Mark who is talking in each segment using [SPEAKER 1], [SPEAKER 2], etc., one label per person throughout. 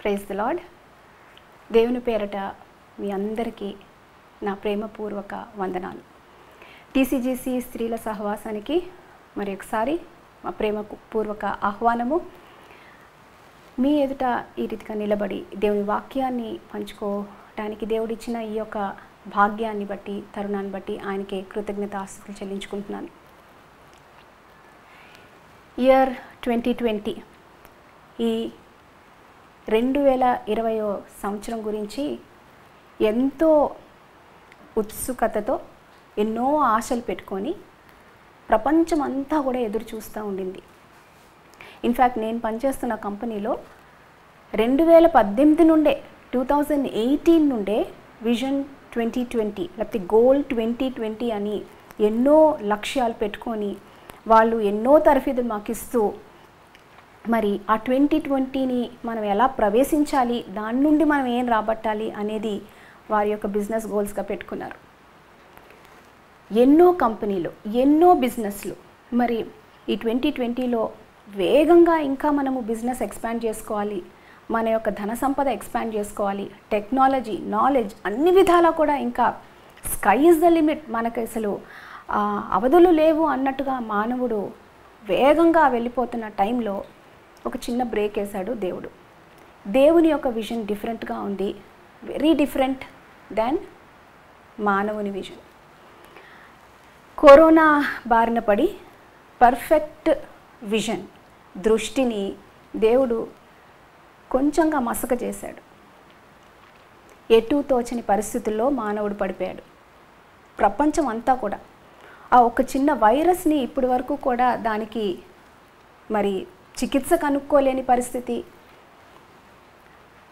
[SPEAKER 1] Praise the lord. దేవుని పేరట మీ అందరికీ నా ప్రేమపూర్వక వందనాలు. టీసీజీసీ స్త్రీల సహవాసానికి మరి ఒకసారి మా ప్రేమపూర్వక ఆహ్వానము. మీ ఎదుట ఈ రీతిగా నిలబడి దేవుని వాక్యాన్ని పంచుకోవడానికి దేవుడిచ్చిన ఈ యొక్క భాగ్యాన్ని బట్టి, తరుణాన్ని బట్టి ఆయనకి కృతజ్ఞతాస్తుతులు చెల్లించుకుంటున్నాను. ఇయర్ 2020 ఈ 2020 సంవత్సరం గురించి ఎంతో ఉత్సుకతతో ఎన్నో ఆశలు పెట్టుకొని ప్రపంచం అంతా కూడా ఎదురు చూస్తూ ఉండింది. ఇన్ఫ్యాక్ట్ నేను పనిచేస్తున్న కంపెనీలో 2018 నుండే 2018 నుండే విజన్ 2020 లేకపోతే గోల్ 2020 అని ఎన్నో లక్ష్యాలు పెట్టుకొని వాళ్ళు ఎన్నో తరఫీదులు మాకు ఇస్తూ మరి ఆ 2020ని మనం ఎలా ప్రవేశించాలి, దాని నుండి మనం ఏం రాబట్టాలి అనేది వారి యొక్క బిజినెస్ గోల్స్గా పెట్టుకున్నారు. ఎన్నో కంపెనీలు, ఎన్నో బిజినెస్లు మరి ఈ 2020లో వేగంగా ఇంకా మనము బిజినెస్ ఎక్స్పాండ్ చేసుకోవాలి, మన యొక్క ధన సంపద ఎక్స్పాండ్ చేసుకోవాలి, టెక్నాలజీ, నాలెడ్జ్ అన్ని విధాలా కూడా ఇంకా స్కై ఇస్ ద లిమిట్, మనకు అసలు అవధులు లేవు అన్నట్టుగా మానవుడు వేగంగా వెళ్ళిపోతున్న టైంలో ఒక చిన్న బ్రేక్ వేశాడు దేవుడు. దేవుని యొక్క విజన్ డిఫరెంట్గా ఉంది, వెరీ డిఫరెంట్ దాన్ మానవుని విజన్. కరోనా బారిన పడి పర్ఫెక్ట్ విజన్ దృష్టిని దేవుడు కొంచెంగా మసక చేశాడు. ఎటూ తోచని పరిస్థితుల్లో మానవుడు పడిపోయాడు. ప్రపంచం అంతా కూడా ఆ ఒక చిన్న వైరస్ని ఇప్పటి వరకు కూడా దానికి మరి చికిత్స కనుక్కోలేని పరిస్థితి,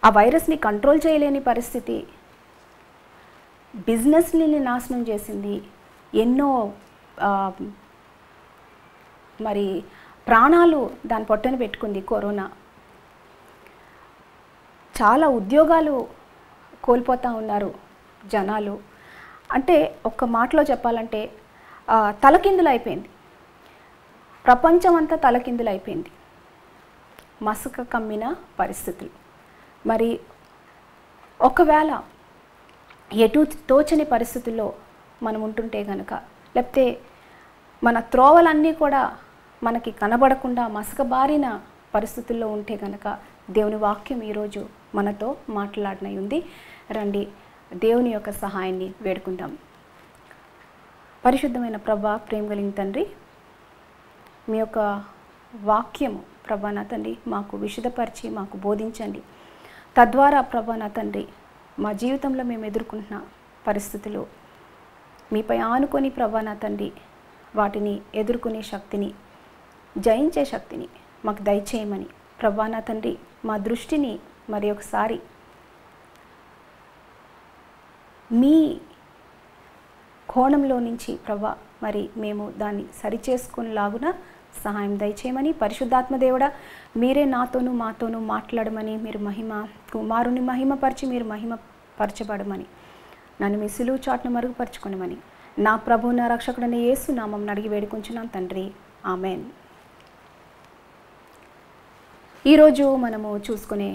[SPEAKER 1] ఆ వైరస్ని కంట్రోల్ చేయలేని పరిస్థితి, బిజినెస్ని నాశనం చేసింది, ఎన్నో మరి ప్రాణాలు దాని పొట్టన పెట్టుకుంది కరోనా. చాలా ఉద్యోగాలు కోల్పోతూ ఉన్నారు జనాలు. అంటే ఒక్క మాటలో చెప్పాలంటే తలకిందులు అయిపోయింది, ప్రపంచం అంతా తలకిందులు అయిపోయింది, మసక కమ్మిన పరిస్థితులు. మరి ఒకవేళ ఎటు తోచని పరిస్థితుల్లో మనం ఉంటుంటే కనుక, లేకపోతే మన త్రోవలన్నీ కూడా మనకి కనబడకుండా మసకబారిన పరిస్థితుల్లో ఉంటే కనుక దేవుని వాక్యం ఈరోజు మనతో మాట్లాడనై ఉంది. రండి దేవుని యొక్క సహాయాన్ని వేడుకుందాం. పరిశుద్ధమైన ప్రభా, ప్రేమ కలిగిన తండ్రి, మీ యొక్క వాక్యము ప్రభా నా తండ్రి మాకు విశదపరిచి మాకు బోధించండి. తద్వారా ప్రభా నా తండ్రి మా జీవితంలో మేము ఎదుర్కొంటున్న పరిస్థితులు మీపై ఆనుకొని ప్రభా నా తండ్రి వాటిని ఎదుర్కొనే శక్తిని, జయించే శక్తిని మాకు దయచేయమని ప్రభా నా తండ్రి మా దృష్టిని మరి ఒకసారి మీ కోణంలో నుంచి ప్రభా మరి మేము దాన్ని సరిచేసుకునేలాగున సహాయం దయచేయమని, పరిశుద్ధాత్మ దేవుడా మీరే నాతోనూ మాతోనూ మాట్లాడమని, మీరు కుమారుని మహిమపరిచి మీరు మహిమపరచబడమని, నన్ను మీ సిలువు చాటును మరుగుపరచుకొనమని నా ప్రభు నా రక్షకుడైన యేసు నామం అడిగి వేడుకొంచున్నాను తండ్రి, ఆమెన్. ఈరోజు మనము చూసుకునే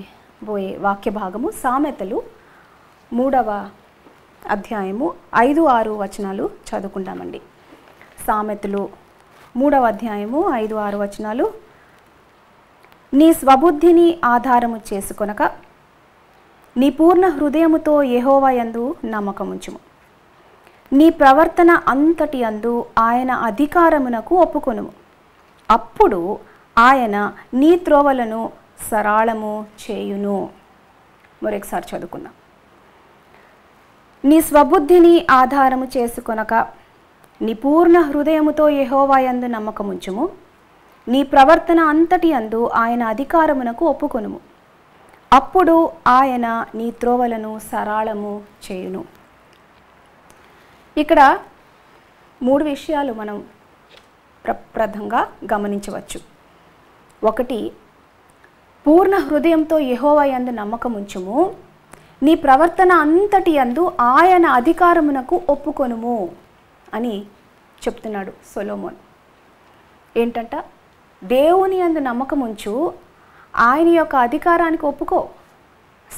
[SPEAKER 1] పోయే వాక్య భాగము సామెతలు 3వ అధ్యాయము 5-6 వచనాలు చదువుకుంటామండి. సామెతలు 3వ అధ్యాయము 5-6 వచనాలు. నీ స్వబుద్ధిని ఆధారము చేసుకొనక నీ పూర్ణ హృదయముతో యెహోవా యందు నమ్మకముంచుము. నీ ప్రవర్తన అంతటి యందు ఆయన అధికారమునకు ఒప్పుకొనుము. అప్పుడు ఆయన నీ త్రోవలను సరళము చేయును. మరొకసారి చదువుకుందాం. నీ స్వబుద్ధిని ఆధారము చేసుకొనక నీ పూర్ణ హృదయముతో యెహోవా యందు నమ్మకముంచుము. నీ ప్రవర్తన అంతటి యందు ఆయన అధికారమునకు ఒప్పుకొనుము. అప్పుడు ఆయన నీ త్రోవలను సరళము చేయును. ఇక్కడ 3 విషయాలు మనం ప్రప్రథంగా గమనించవచ్చు. ఒకటి, పూర్ణ హృదయంతో యెహోవా యందు నమ్మకముంచుము. నీ ప్రవర్తన అంతటి యందు ఆయన అధికారమునకు ఒప్పుకొనుము అని చెప్తున్నాడు సొలొమోన్. ఏంటంట? దేవుని యందు నమ్మకం ఉంచు, ఆయన యొక్క అధికారానికి ఒప్పుకో,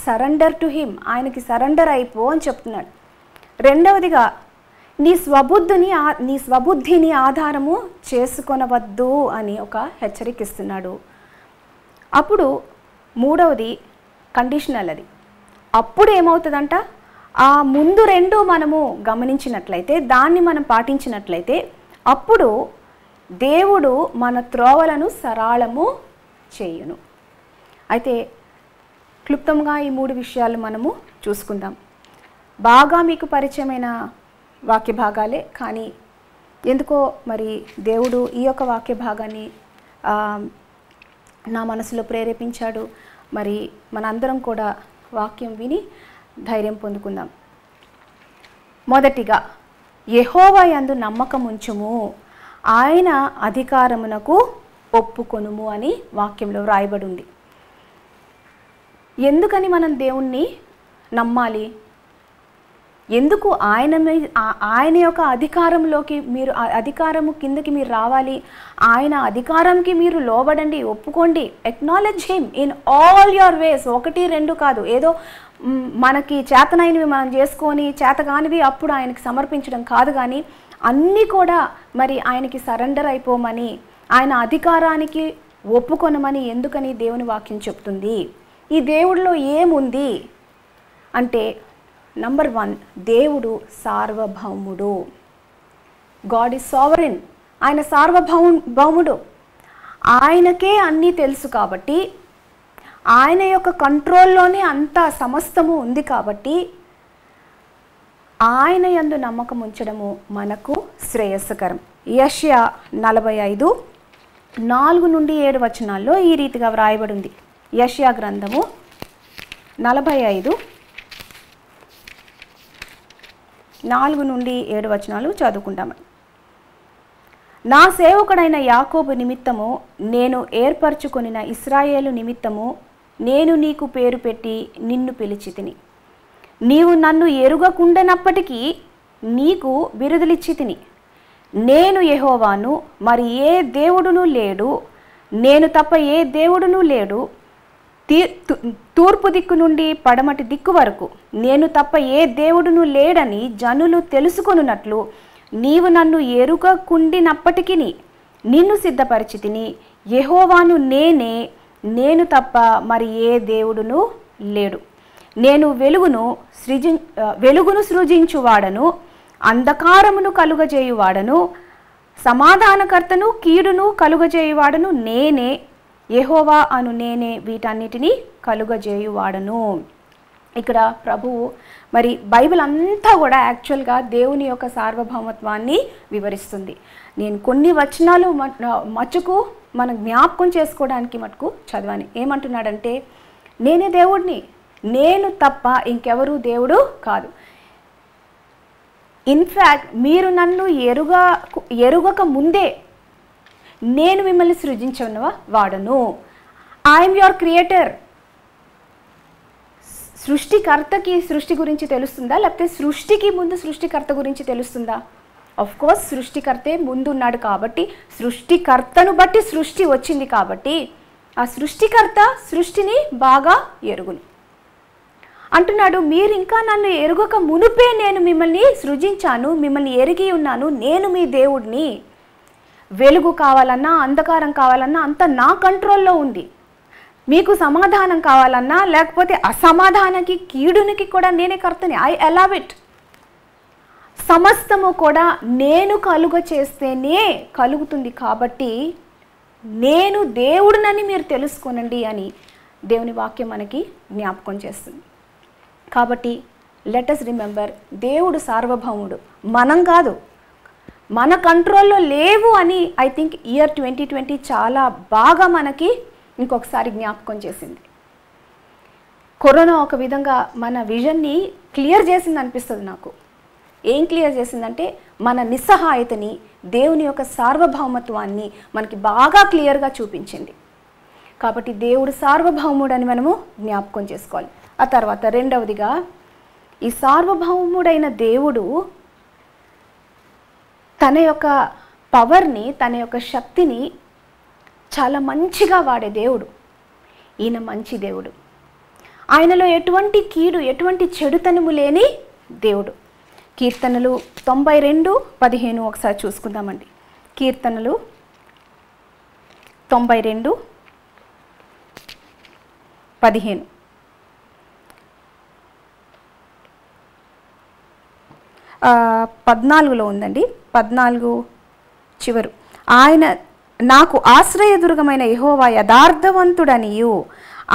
[SPEAKER 1] సరెండర్ టు హిమ్, ఆయనకి సరెండర్ అయిపో అని చెప్తున్నాడు. రెండవదిగా నీ స్వబుద్ధిని ఆధారము చేసుకొనవద్దు అని ఒక హెచ్చరిక ఇస్తున్నాడు. అప్పుడు మూడవది కండిషనల్. అది అప్పుడు ఏమవుతుందంట, ఆ ముందు రెండు మనము గమనించినట్లయితే, దాన్ని మనం పాటించినట్లయితే, అప్పుడు దేవుడు మన త్రోవలను సరళము చేయును. అయితే క్లుప్తంగా ఈ మూడు విషయాలు మనము చూసుకుందాం. బాగా మీకు పరిచయమైన వాక్య భాగాలే, కానీ ఎందుకో మరి దేవుడు ఈ యొక్క వాక్య భాగాన్ని నా మనసులో ప్రేరేపించాడు. మరి మనందరం కూడా వాక్యం విని ధైర్యం పొందుకుందాం. మొదటిగా, యెహోవా యందు నమ్మకం ఉంచుము, ఆయన అధికారమునకు ఒప్పుకొనుము అని వాక్యంలో వ్రాయబడి ఉంది. ఎందుకని మనం దేవుణ్ణి నమ్మాలి? ఎందుకు ఆయన యొక్క అధికారంలోకి మీరు, అధికారము కిందకి మీరు రావాలి? ఆయన అధికారంకి మీరు లోబడండి, ఒప్పుకోండి. Acknowledge him in all your ways. 1, 2 కాదు, ఏదో మనకి చేతనైనవి మనం చేసుకొని చేతగానివి అప్పుడు ఆయనకి సమర్పించడం కాదు, కానీ అన్నీ కూడా మరి ఆయనకి సరెండర్ అయిపోమని, ఆయన అధికారానికి ఒప్పుకొనమని ఎందుకని దేవుని వాక్యం చెప్తుంది? ఈ దేవుడిలో ఏముంది అంటే, నంబర్ 1, దేవుడు సార్వభౌముడు. God is sovereign. ఆయన సార్వభౌముడు. ఆయనకే అన్నీ తెలుసు కాబట్టి, ఆయన యొక్క కంట్రోల్లోనే అంత సమస్తము ఉంది కాబట్టి, ఆయన యందు నమ్మకం ఉంచడము మనకు శ్రేయస్కరం. యెషయా 45, 4 నుండి 7 వచనాల్లో ఈ రీతిగా వ్రాయబడి ఉంది. యెషయా గ్రంథము 45, 4 నుండి 7 వచనాలు చదువుకుంటాము. నా సేవకుడైన యాకోబు నిమిత్తము, నేను ఏర్పరచుకొనిన ఇశ్రాయేలు నిమిత్తము నేను నీకు పేరు పెట్టి నిన్ను పిలిచితిని. నీవు నన్ను ఎరుగకుండనప్పటికీ నీకు బిరుదులిచ్చితిని. నేను యెహోవాను, మరి ఏ దేవుడును లేడు, నేను తప్ప ఏ దేవుడును లేడు. తూర్పు దిక్కు నుండి పడమటి దిక్కు వరకు నేను తప్ప ఏ దేవుడును లేడని జనులు తెలుసుకొనున్నట్లు నీవు నన్ను ఎరుగకుండినప్పటికీ నిన్ను సిద్ధపరిచితిని. యెహోవాను నేనే, నేను తప్ప మరి ఏ దేవుడును లేడు. నేను వెలుగును సృజించువాడను, అంధకారమును కలుగజేయువాడను, సమాధానకర్తను కీడును కలుగజేయువాడను నేనే. యెహోవా అను నేనే వీటన్నిటినీ కలుగజేయువాడను. ఇక్కడ ప్రభువు మరి బైబిల్ అంతా కూడా యాక్చువల్గా దేవుని యొక్క సార్వభౌమత్వాన్ని వివరిస్తుంది. నేను కొన్ని వచనాలు మచ్చుకు మనం జ్ఞాపకం చేసుకోవడానికి మటుకు చదివాను. ఏమంటున్నాడంటే, నేనే దేవుడిని, నేను తప్ప ఇంకెవరూ దేవుడు కాదు. ఇన్ఫ్యాక్ట్ మీరు నన్ను ఎరుగక ముందే నేను మిమ్మల్ని సృజించిన వాడను. I'm your creator. సృష్టికర్తకి సృష్టి గురించి తెలుస్తుందా, లేకపోతే సృష్టికి ముందు సృష్టికర్త గురించి తెలుస్తుందా? ఆఫ్ కోర్స్ సృష్టికర్తే ముందు ఉన్నాడు కాబట్టి, సృష్టికర్తను బట్టి సృష్టి వచ్చింది కాబట్టి ఆ సృష్టికర్త సృష్టిని బాగా ఎరుగును అంటున్నాడు. మీరు ఇంకా నన్ను ఎరుగక మునుపే నేను మిమ్మల్ని సృజించాను, మిమ్మల్ని ఎరిగి ఉన్నాను, నేను మీ దేవుడిని. వెలుగు కావాలన్నా అంధకారం కావాలన్నా అంత నా కంట్రోల్లో ఉంది. మీకు సమాధానం కావాలన్నా లేకపోతే అసమాధానానికి కీడునికి కూడా నేనే కర్తని. I allow it. సమస్తము కూడా నేను కలుగ చేస్తేనే కలుగుతుంది కాబట్టి నేను దేవుడినని మీరు తెలుసుకోనండి అని దేవుని వాక్యం మనకి జ్ఞాపకం చేస్తుంది. కాబట్టి లెట్ us రిమెంబర్, దేవుడు సార్వభౌముడు, మనం కాదు. మన కంట్రోల్లో లేవు అని ఐ థింక్ ఇయర్ 2020 చాలా బాగా మనకి ఇంకొకసారి జ్ఞాపకం చేసింది. కరోనా ఒక విధంగా మన విజన్ని క్లియర్ చేసింది అనిపిస్తుంది నాకు. ఏం క్లియర్ చేసిందంటే మన నిస్సహాయతని, దేవుని యొక్క సార్వభౌమత్వాన్ని మనకి బాగా క్లియర్గా చూపించింది. కాబట్టి దేవుడు సార్వభౌముడని మనము జ్ఞాపకం చేసుకోవాలి. ఆ తర్వాత రెండవదిగా, ఈ సార్వభౌముడైన దేవుడు తన యొక్క పవర్ని, తన యొక్క శక్తిని చాలా మంచిగా వాడే దేవుడు. ఈయన మంచి దేవుడు. ఆయనలో ఎటువంటి కీడు, ఎటువంటి చెడుతనము లేని దేవుడు. కీర్తనలు 92:15 ఒకసారి చూసుకుందామండి. కీర్తనలు 92:15. 14లో ఉందండి, 14 చివరు. ఆయన నాకు ఆశ్రయదుర్గమైన యెహోవా యథార్థవంతుడనియు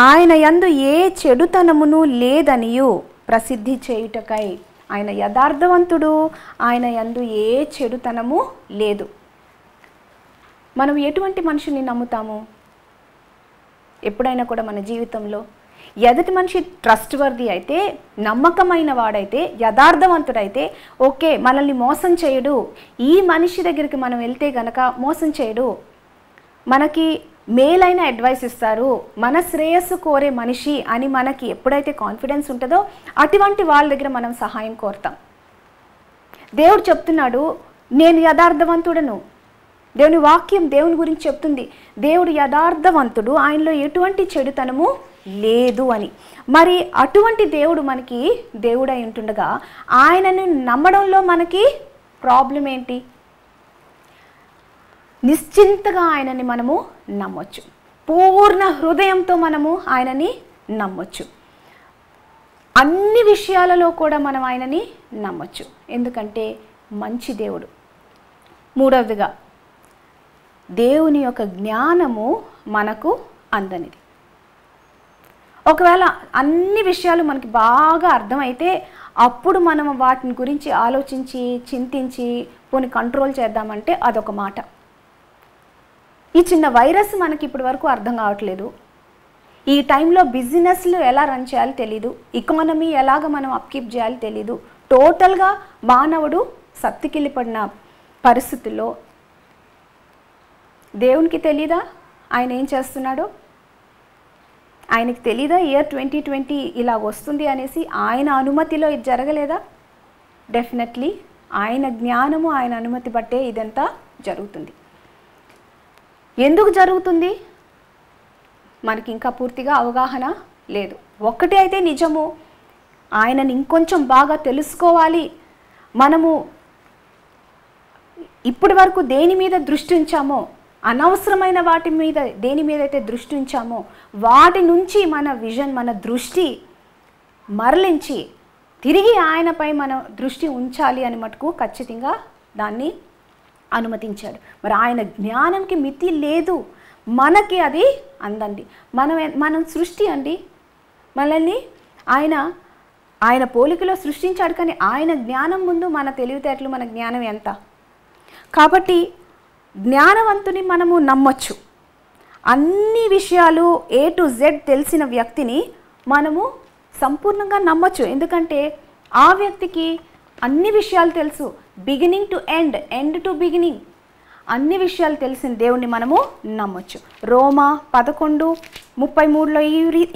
[SPEAKER 1] ఆయన యందు ఏ చెడుతనమును లేదనియు ప్రసిద్ధి చేయుటకై. ఆయన యథార్థవంతుడు, ఆయన యందు ఏ చెడుతనము లేదు. మనం ఎటువంటి మనిషిని నమ్ముతాము? ఎప్పుడైనా కూడా మన జీవితంలో ఎదుటి మనిషి ట్రస్ట్ వర్ది అయితే, నమ్మకమైన వాడైతే, యథార్థవంతుడైతే ఓకే, మనల్ని మోసం చేయడు, ఈ మనిషి దగ్గరికి మనం వెళ్తే గనక మోసం చేయడు, మనకి మేలైన అడ్వైస్ ఇస్తారు, మన శ్రేయస్సు కోరే మనిషి అని మనకి ఎప్పుడైతే కాన్ఫిడెన్స్ ఉంటుందో అటువంటి వాళ్ళ దగ్గర మనం సహాయం కోరుతాం. దేవుడు చెప్తున్నాడు, నేను యథార్థవంతుడను. దేవుని వాక్యం దేవుని గురించి చెప్తుంది, దేవుడు యథార్థవంతుడు, ఆయనలో ఎటువంటి చెడుతనము లేదు అని. మరి అటువంటి దేవుడు మనకి దేవుడై ఉంటుండగా ఆయనను నమ్మడంలో మనకి ప్రాబ్లం ఏంటి? నిశ్చింతగా ఆయనని మనము నమ్మొచ్చు, పూర్ణ హృదయంతో మనము ఆయనని నమ్మొచ్చు, అన్ని విషయాలలో కూడా మనం ఆయనని నమ్మొచ్చు. ఎందుకంటే మంచి దేవుడు. మూడవదిగా, దేవుని యొక్క జ్ఞానము మనకు అందనిది. ఒకవేళ అన్ని విషయాలు మనకి బాగా అర్థమైతే అప్పుడు మనం వాటిని గురించి ఆలోచించి చింతించి పోని కంట్రోల్ చేద్దామంటే అదొక మాట. ఈ చిన్న వైరస్ మనకి ఇప్పటి వరకు అర్థం కావట్లేదు, ఈ టైంలో బిజినెస్లు ఎలా రన్ చేయాలో తెలీదు, ఎకానమీ ఎలాగ మనం అప్కీప్ చేయాలో తెలీదు, టోటల్గా మానవుడు సత్తుకిల్లిపడిన పరిస్థితుల్లో దేవునికి తెలీదా ఆయన ఏం చేస్తున్నాడో? ఆయనకి తెలీదా ఇయర్ 2020 ఇలా వస్తుంది అనేసి? ఆయన అనుమతిలో ఇది జరగలేదా? డెఫినెట్లీ ఆయన జ్ఞానము, ఆయన అనుమతి బట్టే ఇదంతా జరుగుతుంది. ఎందుకు జరుగుతుంది మనకి ఇంకా పూర్తిగా అవగాహన లేదు. ఒక్కటి అయితే నిజము, ఆయనని ఇంకొంచెం బాగా తెలుసుకోవాలి. మనము ఇప్పటి వరకు దేని మీద దృష్టి ఉంచామో, అనవసరమైన వాటి మీద దేని మీద అయితే దృష్టి ఉంచామో వాటి నుంచి మన విజన్, మన దృష్టి మరలించి తిరిగి ఆయనపై మన దృష్టి ఉంచాలి అని మటుకు ఖచ్చితంగా దాన్ని అనుమతించాడు. మరి ఆయన జ్ఞానంకి మితి లేదు, మనకి అది అందండి. మనం సృష్టి అండి, మనల్ని ఆయన పోలికలో సృష్టించాడు, కానీ ఆయన జ్ఞానం ముందు మన తెలివితేటలు, మన జ్ఞానం ఎంత? కాబట్టి జ్ఞానవంతుని మనము నమ్మొచ్చు. అన్ని విషయాలు A to Z తెలిసిన వ్యక్తిని మనము సంపూర్ణంగా నమ్మొచ్చు. ఎందుకంటే ఆ వ్యక్తికి అన్ని విషయాలు తెలుసు, beginning to end, end to beginning, అన్ని విషయాలు తెలిసిన దేవుణ్ణి మనము నమ్మొచ్చు. రోమా 11:33లో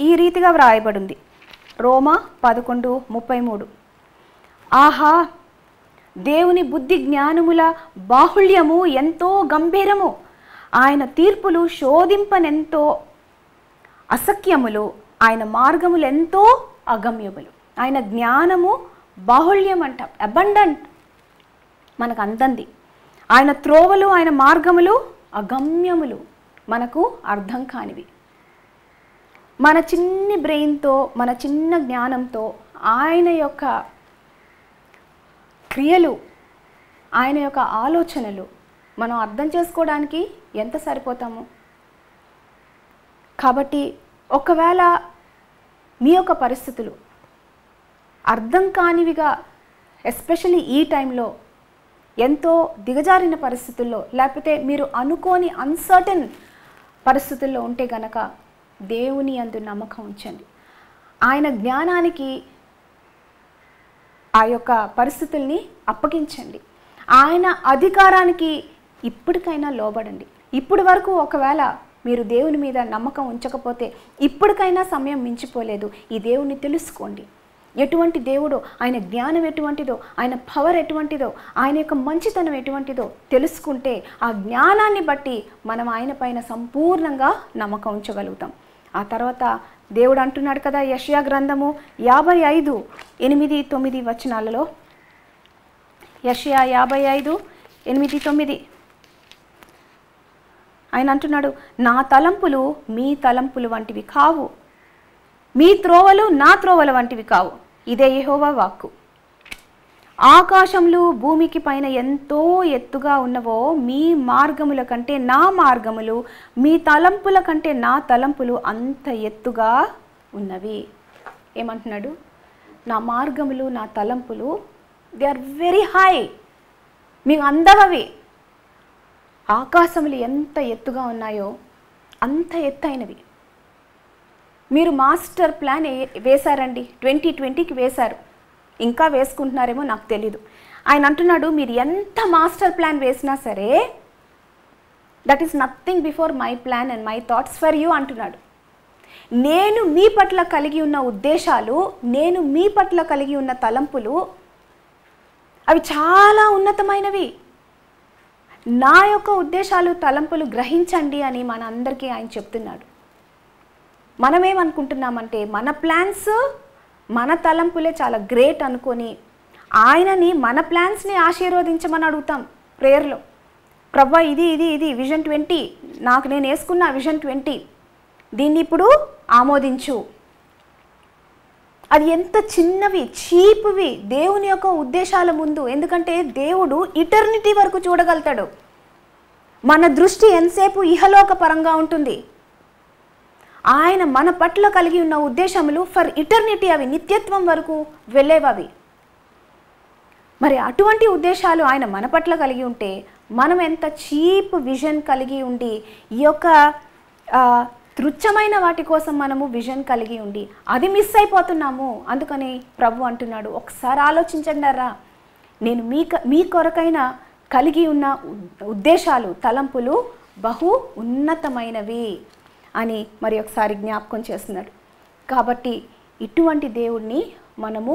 [SPEAKER 1] ఈ రీతిగా వ్రాయబడింది. రోమా 11:33, ఆహా దేవుని బుద్ధి జ్ఞానముల బాహుళ్యము ఎంతో గంభీరము, ఆయన తీర్పులు శోధింపనెంతో అసఖ్యములు, ఆయన మార్గములు ఎంతో అగమ్యములు. ఆయన జ్ఞానము బాహుళ్యం అంట, అబండెంట్, మనకు అందంది. ఆయన త్రోవలు, ఆయన మార్గములు అగమ్యములు, మనకు అర్థం కానివి. మన చిన్ని బ్రెయిన్తో, మన చిన్న జ్ఞానంతో ఆయన యొక్క క్రియలు, ఆయన యొక్క ఆలోచనలు మనం అర్థం చేసుకోవడానికి ఎంత సరిపోతాము? కాబట్టి ఒకవేళ మీ యొక్క పరిస్థితులు అర్థం కానివిగా, ఎస్పెషల్లీ ఈ టైంలో ఎంతో దిగజారిన పరిస్థితుల్లో, లేకపోతే మీరు అనుకోని అన్సర్టన్ పరిస్థితుల్లో ఉంటే గనక దేవుని యందు నమ్మకం ఉంచండి. ఆయన జ్ఞానానికి ఆ యొక్క పరిస్థితుల్ని అప్పగించండి. ఆయన అధికారానికి ఇప్పటికైనా లోబడండి. ఇప్పటి వరకు ఒకవేళ మీరు దేవుని మీద నమ్మకం ఉంచకపోతే ఇప్పటికైనా సమయం మించిపోలేదు. ఈ దేవుని తెలుసుకోండి, ఎటువంటి దేవుడో, ఆయన జ్ఞానం ఎటువంటిదో, ఆయన పవర్ ఎటువంటిదో, ఆయన యొక్క మంచితనం ఎటువంటిదో తెలుసుకుంటే ఆ జ్ఞానాన్ని బట్టి మనం ఆయన పైన సంపూర్ణంగా నమ్మకం ఉంచగలుగుతాం. ఆ తర్వాత దేవుడు అంటున్నాడు కదా, యెషయా గ్రంథము 55:8-9 యెషయా 55:8-9 ఆయన అంటున్నాడు, నా తలంపులు మీ తలంపులు వంటివి కావు, మీ త్రోవలు నా త్రోవల వంటివి కావు. ఇదే యెహోవా వాక్కు. ఆకాశములు భూమికి పైన ఎంతో ఎత్తుగా ఉన్నవో మీ మార్గముల కంటే నా మార్గములు, మీ తలంపుల కంటే నా తలంపులు అంత ఎత్తుగా ఉన్నవి. ఏమంటున్నాడు? నా మార్గములు నా తలంపులు దే ఆర్ వెరీ హై, మీకు అందవవి. ఆకాశములు ఎంత ఎత్తుగా ఉన్నాయో అంత ఎత్తైనవి. మీరు మాస్టర్ ప్లాన్ వేశారండి, 2020కి వేశారు, ఇంకా వేసుకుంటున్నారేమో నాకు తెలీదు. ఆయన అంటున్నాడు, మీరు ఎంత మాస్టర్ ప్లాన్ వేసినా సరే that is nothing before my plan and my thoughts for you అంటున్నాడు. నేను మీ పట్ల కలిగి ఉన్న ఉద్దేశాలు, నేను మీ పట్ల కలిగి ఉన్న తలంపులు అవి చాలా ఉన్నతమైనవి. నా యొక్క ఉద్దేశాలు తలంపులు గ్రహించండి అని మన అందరికీ ఆయన చెప్తున్నాడు. మనమేమనుకుంటున్నామంటే మన ప్లాన్స్ మన తలంపులే చాలా గ్రేట్ అనుకొని ఆయనని మన ప్లాన్స్ని ఆశీర్వదించమని అడుగుతాం ప్రేయర్లో. ప్రభా ఇది ఇది ఇది విజన్ 20, నాకు నేను వేసుకున్న విజన్ 20, దీన్ని ఇప్పుడు ఆమోదించు. అది ఎంత చిన్నవి, చీప్వి దేవుని యొక్క ఉద్దేశాల ముందు. ఎందుకంటే దేవుడు ఇటర్నిటీ వరకు చూడగలుగుతాడు. మన దృష్టి ఎంతసేపు ఇహలోక పరంగా ఉంటుంది. ఆయన మన పట్ల కలిగి ఉన్న ఉద్దేశములు ఫర్ ఇటర్నిటీ, అవి నిత్యత్వం వరకు వెళ్ళేవవి. మరి అటువంటి ఉద్దేశాలు ఆయన మన పట్ల కలిగి ఉంటే మనం ఎంత చీప్ విజన్ కలిగి ఉండి, ఈ యొక్క తుచ్చమైన వాటి కోసం మనము విజన్ కలిగి ఉండి అది మిస్ అయిపోతున్నాము. అందుకని ప్రభు అంటున్నాడు, ఒకసారి ఆలోచించండారా, నేను మీ కొరకైన కలిగి ఉన్న ఉద్దేశాలు తలంపులు బహు ఉన్నతమైనవి అని మరి ఒకసారి జ్ఞాపకం చేస్తున్నాడు. కాబట్టి ఇటువంటి దేవుడిని మనము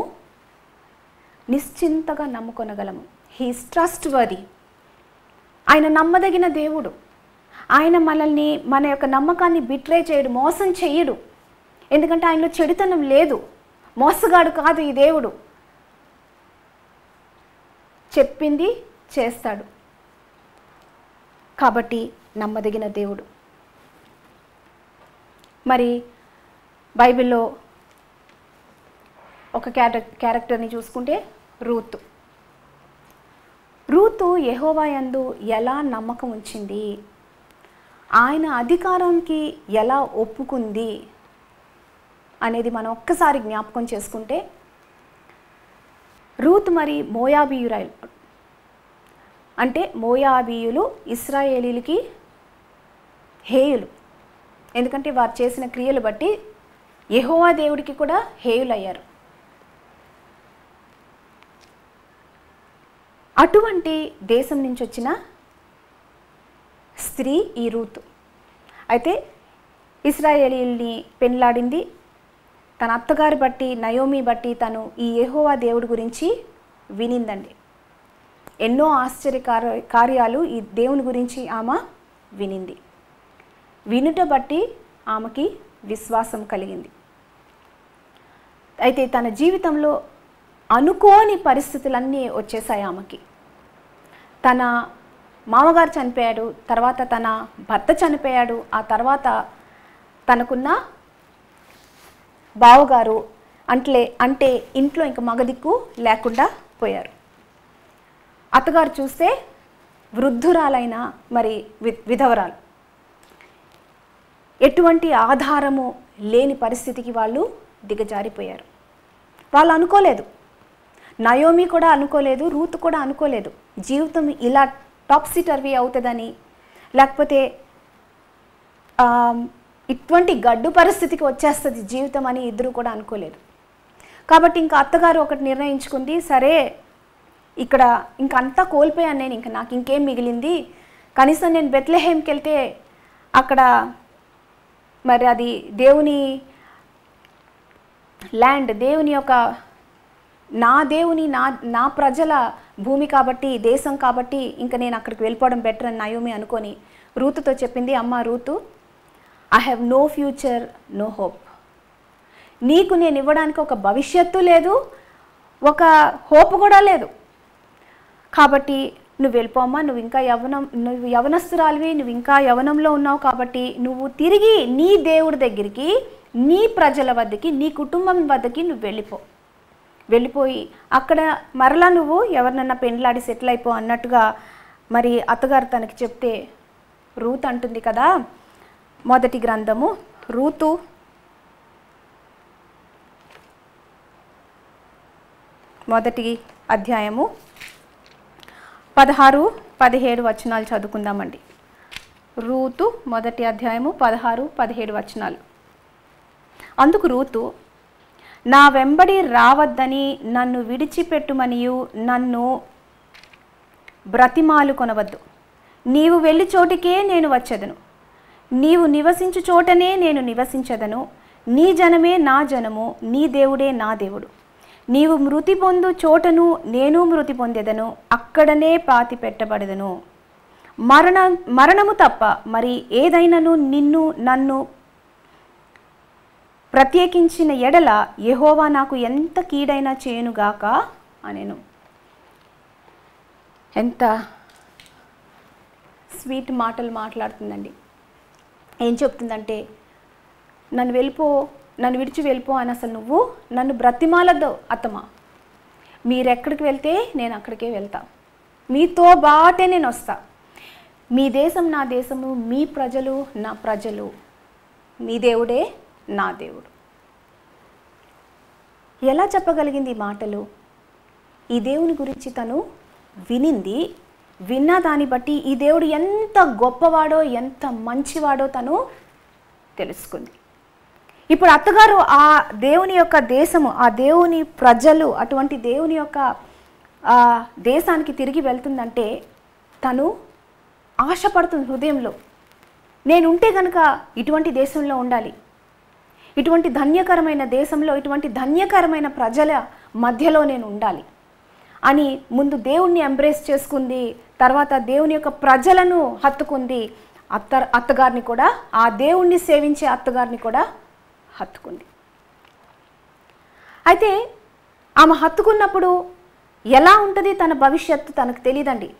[SPEAKER 1] నిశ్చింతగా నమ్ముకొనగలము. He's trust worthy. ఆయన నమ్మదగిన దేవుడు. ఆయన మనల్ని, మన యొక్క నమ్మకాన్ని బిట్రే చేయడు, మోసం చేయడు. ఎందుకంటే ఆయనలో చెడుతనం లేదు, మోసగాడు కాదు ఈ దేవుడు. చెప్పింది చేస్తాడు. కాబట్టి నమ్మదగిన దేవుడు. మరి బైబిల్లో ఒక క్యారెక్టర్ని చూసుకుంటే రూతు యెహోవా యందు ఎలా నమ్మకం ఉంచింది, ఆయన అధికారానికి ఎలా ఒప్పుకుంది అనేది మనం ఒక్కసారి జ్ఞాపకం చేసుకుంటే, రూత్ మరి మోయాబీయురాలు. అంటే మోయాబీయులు ఇశ్రాయేలీలకి హేయులు. ఎందుకంటే వారు చేసిన క్రియలు బట్టి యెహోవా దేవుడికి కూడా హేయులయ్యారు. అటువంటి దేశం నుంచి వచ్చిన స్త్రీ ఈ రూతు. అయితే ఇశ్రాయేలీల్ని పెళ్లాడింది. తన అత్తగారి బట్టి, నయోమి బట్టి తను ఈ యెహోవా దేవుడి గురించి వినిందండి. ఎన్నో ఆశ్చర్య కార్యాలు ఈ దేవుని గురించి ఆమె వినింది. వినుట బట్టి ఆమెకి విశ్వాసం కలిగింది. అయితే తన జీవితంలో అనుకోని పరిస్థితులన్నీ వచ్చేసాయి ఆమెకి. తన మామగారు చనిపోయాడు, తర్వాత తన భర్త చనిపోయాడు, ఆ తర్వాత తనకున్న బావగారు అంటే ఇంట్లో ఇంక మగదిక్కు లేకుండా పోయారు. అత్తగారు చూస్తే వృద్ధురాలైన మరి విధవరాలు. ఎటువంటి ఆధారము లేని పరిస్థితికి వాళ్ళు దిగజారిపోయారు. వాళ్ళు అనుకోలేదు, నయోమి కూడా అనుకోలేదు, రూత్ కూడా అనుకోలేదు జీవితం ఇలా టాప్సీ టర్వీ అవుతుందని, లేకపోతే ఇటువంటి గడ్డు పరిస్థితికి వచ్చేస్తుంది జీవితం అని ఇద్దరు కూడా అనుకోలేదు. కాబట్టి ఇంకా అత్తగారు ఒకటి నిర్ణయించుకుంది, సరే ఇక్కడ ఇంకంతా కోల్పోయాను నేను, ఇంకా నాకు ఇంకేం మిగిలింది, కనీసం నేను బెత్లెహేమ్కి వెళ్తే అక్కడ మరి అది దేవుని ల్యాండ్, దేవుని యొక్క నా దేవుని నా ప్రజల భూమి కాబట్టి, దేశం కాబట్టి ఇంకా నేను అక్కడికి వెళ్ళిపోవడం బెటర్ అని నయోమి అనుకొని రూతుతో చెప్పింది, అమ్మ Ruth I have no future, no hope. నీకు నేను ఇవ్వడానికి ఒక భవిష్యత్తు లేదు, ఒక హోప్ కూడా లేదు. కాబట్టి నువ్వు వెళ్ళిపోమ్మా, నువ్వు యవనస్తురాలివి, నువ్వు ఇంకా యవనంలో ఉన్నావు. కాబట్టి నువ్వు తిరిగి నీ దేవుడి దగ్గరికి, నీ ప్రజల వద్దకి, నీ కుటుంబం వద్దకి నువ్వు వెళ్ళిపోయి అక్కడ మరలా నువ్వు ఎవరినన్నా పెండ్లాడి సెటిల్ అయిపో అన్నట్టుగా మరి అత్తగారు తనకి చెప్తే, రూత్ అంటుంది కదా, మొదటి గ్రంథము రూతు 1వ అధ్యాయము 16-17 వచనాలు చదువుకుందామండి. రూతు 1వ అధ్యాయము 16-17 వచనాలు. అందుకు రూతు, నా వెంబడి రావద్దని నన్ను విడిచిపెట్టుమనియు నన్ను బ్రతిమాలు కొనవద్దు. నీవు వెళ్ళి చోటికే నేను వచ్చేదను, నీవు నివసించు చోటనే నేను నివసించదను. నీ జనమే నా జనము, నీ దేవుడే నా దేవుడు. నీవు మృతి పొందు చోటను నేను మృతి పొందెదను, అక్కడనే పాతి పెట్టబడెదను. మరణము తప్ప మరి ఏదైనాను నన్ను ప్రత్యేకించిన ఎడల యెహోవా నాకు ఎంత కీడైనా చేయునుగాక అనెను. ఎంత స్వీట్ మాటలు మాట్లాడుతుందండి. ఏం చెప్తుందంటే, నన్ను విడిచి వెళ్ళిపో అని అసలు నువ్వు నన్ను బ్రతిమాలద్దు అత్తమా. మీరెక్కడికి వెళ్తే నేను అక్కడికే వెళ్తా, మీతో బాటే నేను వస్తా. మీ దేశం నా దేశము, మీ ప్రజలు నా ప్రజలు, మీ దేవుడే నా దేవుడు. ఎలా చెప్పగలిగింది ఈ మాటలు? ఈ దేవుని గురించి తను విన్న దాన్ని బట్టి ఈ దేవుడు ఎంత గొప్పవాడో, ఎంత మంచివాడో తను తెలుసుకుంది. ఇప్పుడు అత్తగారు ఆ దేవుని యొక్క దేశము, ఆ దేవుని ప్రజలు, అటువంటి దేవుని యొక్క దేశానికి తిరిగి వెళ్తుందంటే తను ఆశపడుతుంది హృదయంలో. నేనుంటే కనుక ఇటువంటి దేశంలో ఉండాలి, ఇటువంటి ధన్యకరమైన దేశంలో, ఇటువంటి ధన్యకరమైన ప్రజల మధ్యలో నేను ఉండాలి అని ముందు దేవుణ్ణి ఎంబ్రేస్ చేసుకుంది. తర్వాత దేవుని యొక్క ప్రజలను హత్తుకుంది. అత్తగారిని కూడా, ఆ దేవుణ్ణి సేవించే అత్తగారిని కూడా హత్తుకుంది. అయితే ఆమె హత్తుకున్నప్పుడు ఎలా ఉంటుంది తన భవిష్యత్తు తనకు తెలియదండి.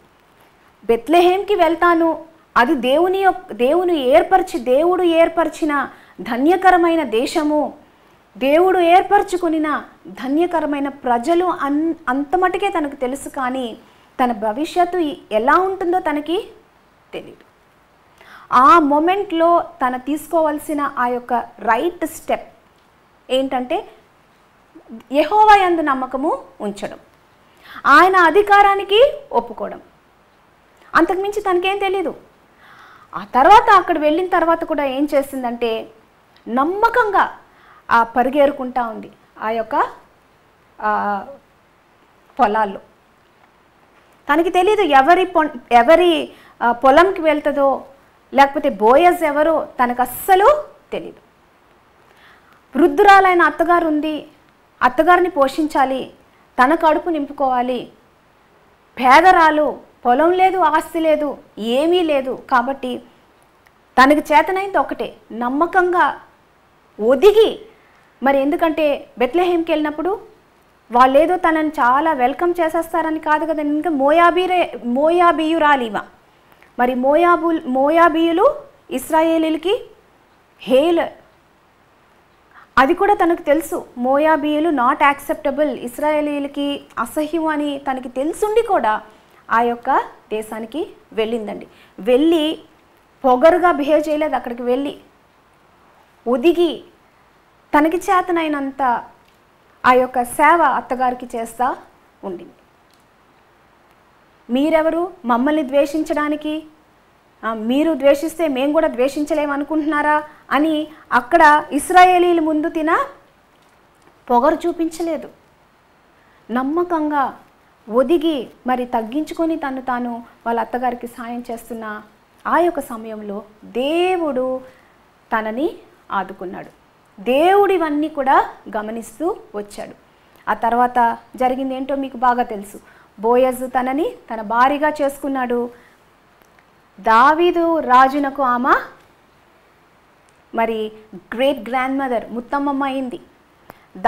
[SPEAKER 1] బెత్లెహేంకి వెళ్తాను, అది దేవుడు ఏర్పరిచిన ధన్యకరమైన దేశము, దేవుడు ఏర్పరచుకున్న ధన్యకరమైన ప్రజలు అంత మటుకే తనకు తెలుసు. కానీ తన భవిష్యత్తు ఎలా ఉంటుందో తనకి తెలియదు. ఆ మొమెంట్లో తన తీసుకోవాల్సిన ఆ యొక్క రైట్ స్టెప్ ఏంటంటే యెహోవా యందు నమ్మకము ఉంచడం, ఆయన అధికారానికి ఒప్పుకోవడం. అంతకుమించి తనకేం తెలీదు. ఆ తర్వాత అక్కడ వెళ్ళిన తర్వాత కూడా ఏం చేసిందంటే నమ్మకంగా పరిగేరుకుంటా ఉంది ఆ యొక్క పొలాల్లో. తనకి తెలీదు ఎవరి పొలంకి వెళ్తుందో, లేకపోతే బోయజ్ ఎవరో తనకు అస్సలు తెలీదు. వృద్ధురాలైన అత్తగారు ఉంది, అత్తగారిని పోషించాలి, తన కడుపు నింపుకోవాలి. పేదరాలు, పొలం లేదు, ఆస్తి లేదు, ఏమీ లేదు. కాబట్టి తనకు చేతనైంది ఒకటే, నమ్మకంగా ఒదిగి. మరి ఎందుకంటే బెత్లెహేంకి వెళ్ళినప్పుడు వాళ్ళేదో తనని చాలా వెల్కమ్ చేసేస్తారని కాదు కదా, ఇంకా మోయాబీయురాలివ. మరి మోయాబీయులు ఇశ్రాయేలీలకి హేల్, అది కూడా తనకు తెలుసు. మోయాబీయులు నాట్ యాక్సెప్టబుల్, ఇశ్రాయేలీలకి అసహ్యం అని తనకి తెలుసుండి కూడా ఆ యొక్క దేశానికి వెళ్ళిందండి. వెళ్ళి పొగరుగా బిహేవ్ చేయలేదు. అక్కడికి వెళ్ళి ఒదిగి తనకి చేతనైనంత ఆ యొక్క సేవ అత్తగారికి చేస్తూ ఉండింది. మీరెవరు మమ్మల్ని ద్వేషించడానికి? మీరు ద్వేషిస్తే మేము కూడా ద్వేషించలేమనుకుంటున్నారా అని అక్కడ ఇశ్రాయేలీల ముందు పొగరు చూపించలేదు. నమ్మకంగా ఒదిగి మరి తగ్గించుకొని తాను వాళ్ళ అత్తగారికి సాయం చేస్తున్న ఆ యొక్క సమయంలో దేవుడు తనని ఆదుకున్నాడు. దేవుడు ఇవన్నీ కూడా గమనిస్తూ వచ్చాడు. ఆ తర్వాత జరిగింది ఏంటో మీకు బాగా తెలుసు. బోయజు తనని తన భార్యగా చేసుకున్నాడు. దావీదు రాజునకు ఆమె మరి గ్రేట్ గ్రాండ్ మదర్ ముత్తమ్మమ్మ అయింది,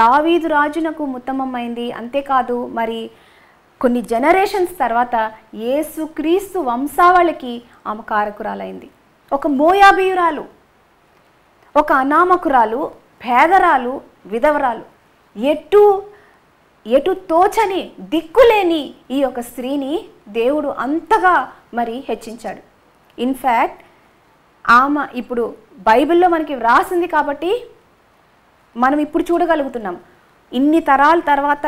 [SPEAKER 1] దావీదు రాజునకు ముత్తమ్మమ్మ అయింది. అంతేకాదు మరి కొన్ని జనరేషన్స్ తర్వాత యేసుక్రీస్తు వంశావళికి ఆమె కారకురాలైంది. ఒక మోయాబీయురాలు, ఒక అనామకురాలు, పేదరాలు, విధవరాలు, ఎటు తోచని దిక్కులేని ఈ యొక్క స్త్రీని దేవుడు అంతగా మరి హెచ్చించాడు. ఇన్ఫ్యాక్ట్ ఆమె ఇప్పుడు బైబిల్లో మనకి వ్రాసింది కాబట్టి మనం ఇప్పుడు చూడగలుగుతున్నాం. ఇన్ని తరాల తర్వాత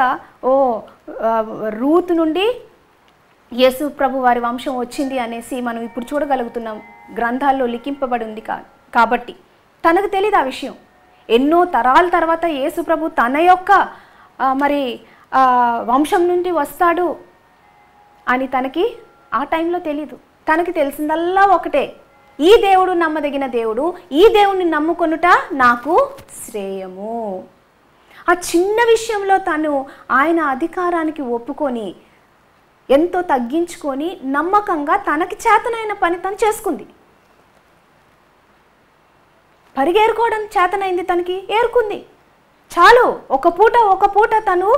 [SPEAKER 1] రూతు నుండి యేసు ప్రభు వారి వంశం వచ్చింది అనేసి మనం ఇప్పుడు చూడగలుగుతున్నాం. గ్రంథాల్లో లిఖింపబడి ఉంది కాబట్టి తనకు తెలియదు ఆ విషయం. ఎన్నో తరాల తర్వాత యేసు ప్రభు తన యొక్క మరి వంశం నుండి వస్తాడు అని తనకి ఆ టైంలో తెలీదు. తనకి తెలిసిందల్లా ఒకటే, ఈ దేవుడు నమ్మదగిన దేవుడు, ఈ దేవుణ్ణి నమ్ముకొనుట నాకు శ్రేయము. ఆ చిన్న విషయంలో తను ఆయన అధికారానికి ఒప్పుకొని ఎంతో తగ్గించుకొని నమ్మకంగా తనకి చేతనైన పని తను చేసుకుంది. పరిగేరుకోవడం చేతనైంది, తనకి ఏరుకుంది. చాలు, ఒక పూట తను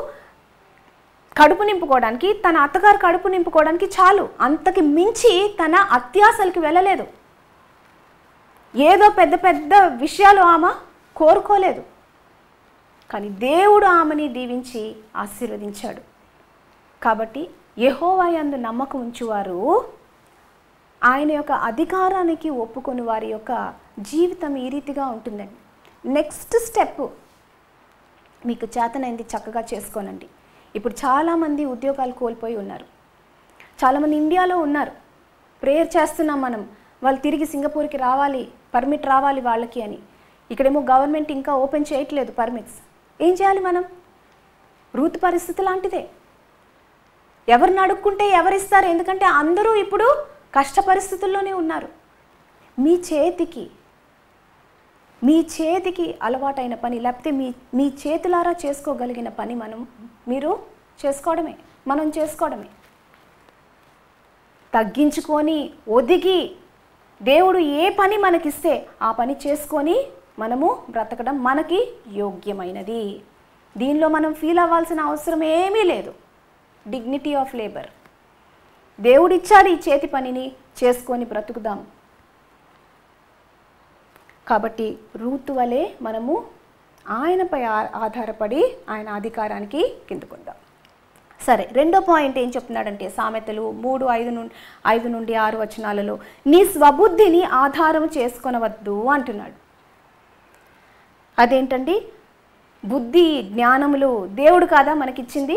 [SPEAKER 1] కడుపు నింపుకోవడానికి, తన అత్తగారు కడుపు నింపుకోవడానికి చాలు. అంతకి మించి తన అత్యాశలకి వెళ్ళలేదు. ఏదో పెద్ద పెద్ద విషయాలు ఆమె కోరుకోలేదు. కానీ దేవుడు ఆమెని దీవించి ఆశీర్వదించాడు. కాబట్టి యెహోవా యందు నమ్మకం ఉంచువారు ఆయన యొక్క అధికారానికి ఒప్పుకొని వారి యొక్క జీవితం ఈ రీతిగా ఉంటుందండి. నెక్స్ట్ స్టెప్, మీకు చేతనైంది చక్కగా చేసుకోనండి. ఇప్పుడు చాలామంది ఉద్యోగాలు కోల్పోయి ఉన్నారు. చాలామంది ఇండియాలో ఉన్నారు. ప్రేయర్ చేస్తున్నాం మనం, వాళ్ళు తిరిగి సింగపూర్కి రావాలి, పర్మిట్ రావాలి వాళ్ళకి అని. ఇక్కడేమో గవర్నమెంట్ ఇంకా ఓపెన్ చేయట్లేదు పర్మిట్స్. ఏం చేయాలి మనం? రూతు పరిస్థితి లాంటిదే. ఎవరిని అడుక్కుంటే ఎవరిస్తారు? ఎందుకంటే అందరూ ఇప్పుడు కష్ట పరిస్థితుల్లోనే ఉన్నారు. మీ చేతికి అలవాటైన పని, లేకపోతే మీ చేతులారా చేసుకోగలిగిన పని మీరు చేసుకోవడమే. తగ్గించుకొని ఒదిగి దేవుడు ఏ పని మనకిస్తే ఆ పని చేసుకొని మనము బ్రతకడం మనకి యోగ్యమైనది. దీనిలో మనం ఫీల్ అవ్వాల్సిన అవసరం ఏమీ లేదు. Dignity of labour. దేవుడిచ్చాడు ఈ చేతి పనిని, చేసుకొని బ్రతుకుదాం. కాబట్టి రూతు వలె మనము ఆయనపై ఆధారపడి ఆయన అధికారానికి కిందుకుందాం. సరే, రెండో పాయింట్ ఏం చెప్తున్నాడంటే సామెతలు 3:5 నుండి 6 వచనాలలో నీ స్వబుద్ధిని ఆధారం చేసుకొనవద్దు అంటున్నాడు. అదేంటండి? బుద్ధి జ్ఞానములు దేవుడు కాదా మనకిచ్చింది?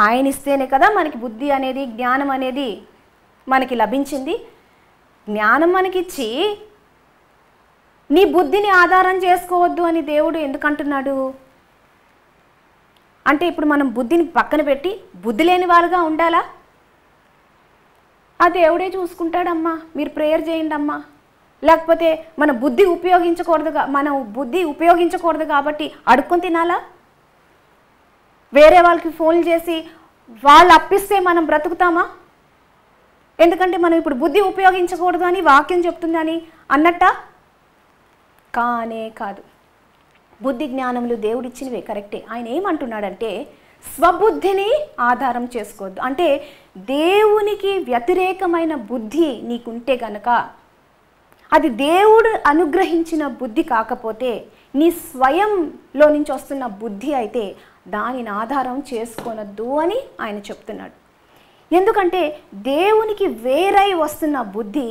[SPEAKER 1] ఆయన ఇస్తేనే కదా మనకి బుద్ధి అనేది, జ్ఞానం అనేది మనకి లభించింది. జ్ఞానం మనకిచ్చి నీ బుద్ధిని ఆధారం చేసుకోవద్దు అని దేవుడు ఎందుకంటున్నాడు అంటే, ఇప్పుడు మనం బుద్ధిని పక్కన పెట్టి బుద్ధి లేని వాళ్ళుగా ఉండాలా? ఆ దేవుడే చూసుకుంటాడమ్మా, మీరు ప్రేయర్ చేయండి అమ్మా. లేకపోతే మన బుద్ధి ఉపయోగించకూడదు కాబట్టి అడుక్కొని తినాలా? వేరే వాళ్ళకి ఫోన్లు చేసి వాళ్ళు అప్పిస్తే మనం బ్రతుకుతామా? ఎందుకంటే మనం ఇప్పుడు బుద్ధి ఉపయోగించకూడదు అని వాక్యం చెప్తుందని అన్నట్ట? కానే కాదు. బుద్ధి జ్ఞానములు దేవుడిచ్చినవే, కరెక్టే. ఆయన ఏమంటున్నాడంటే స్వబుద్ధిని ఆధారం చేసుకోవద్దు. అంటే దేవునికి వ్యతిరేకమైన బుద్ధి నీకుంటే గనక, అది దేవుడు అనుగ్రహించిన బుద్ధి కాకపోతే, నీ స్వయంలో నుంచి వస్తున్న బుద్ధి అయితే దానిని ఆధారం చేసుకోనొద్దు అని ఆయన చెప్తున్నాడు. ఎందుకంటే దేవునికి వేరై వస్తున్న బుద్ధి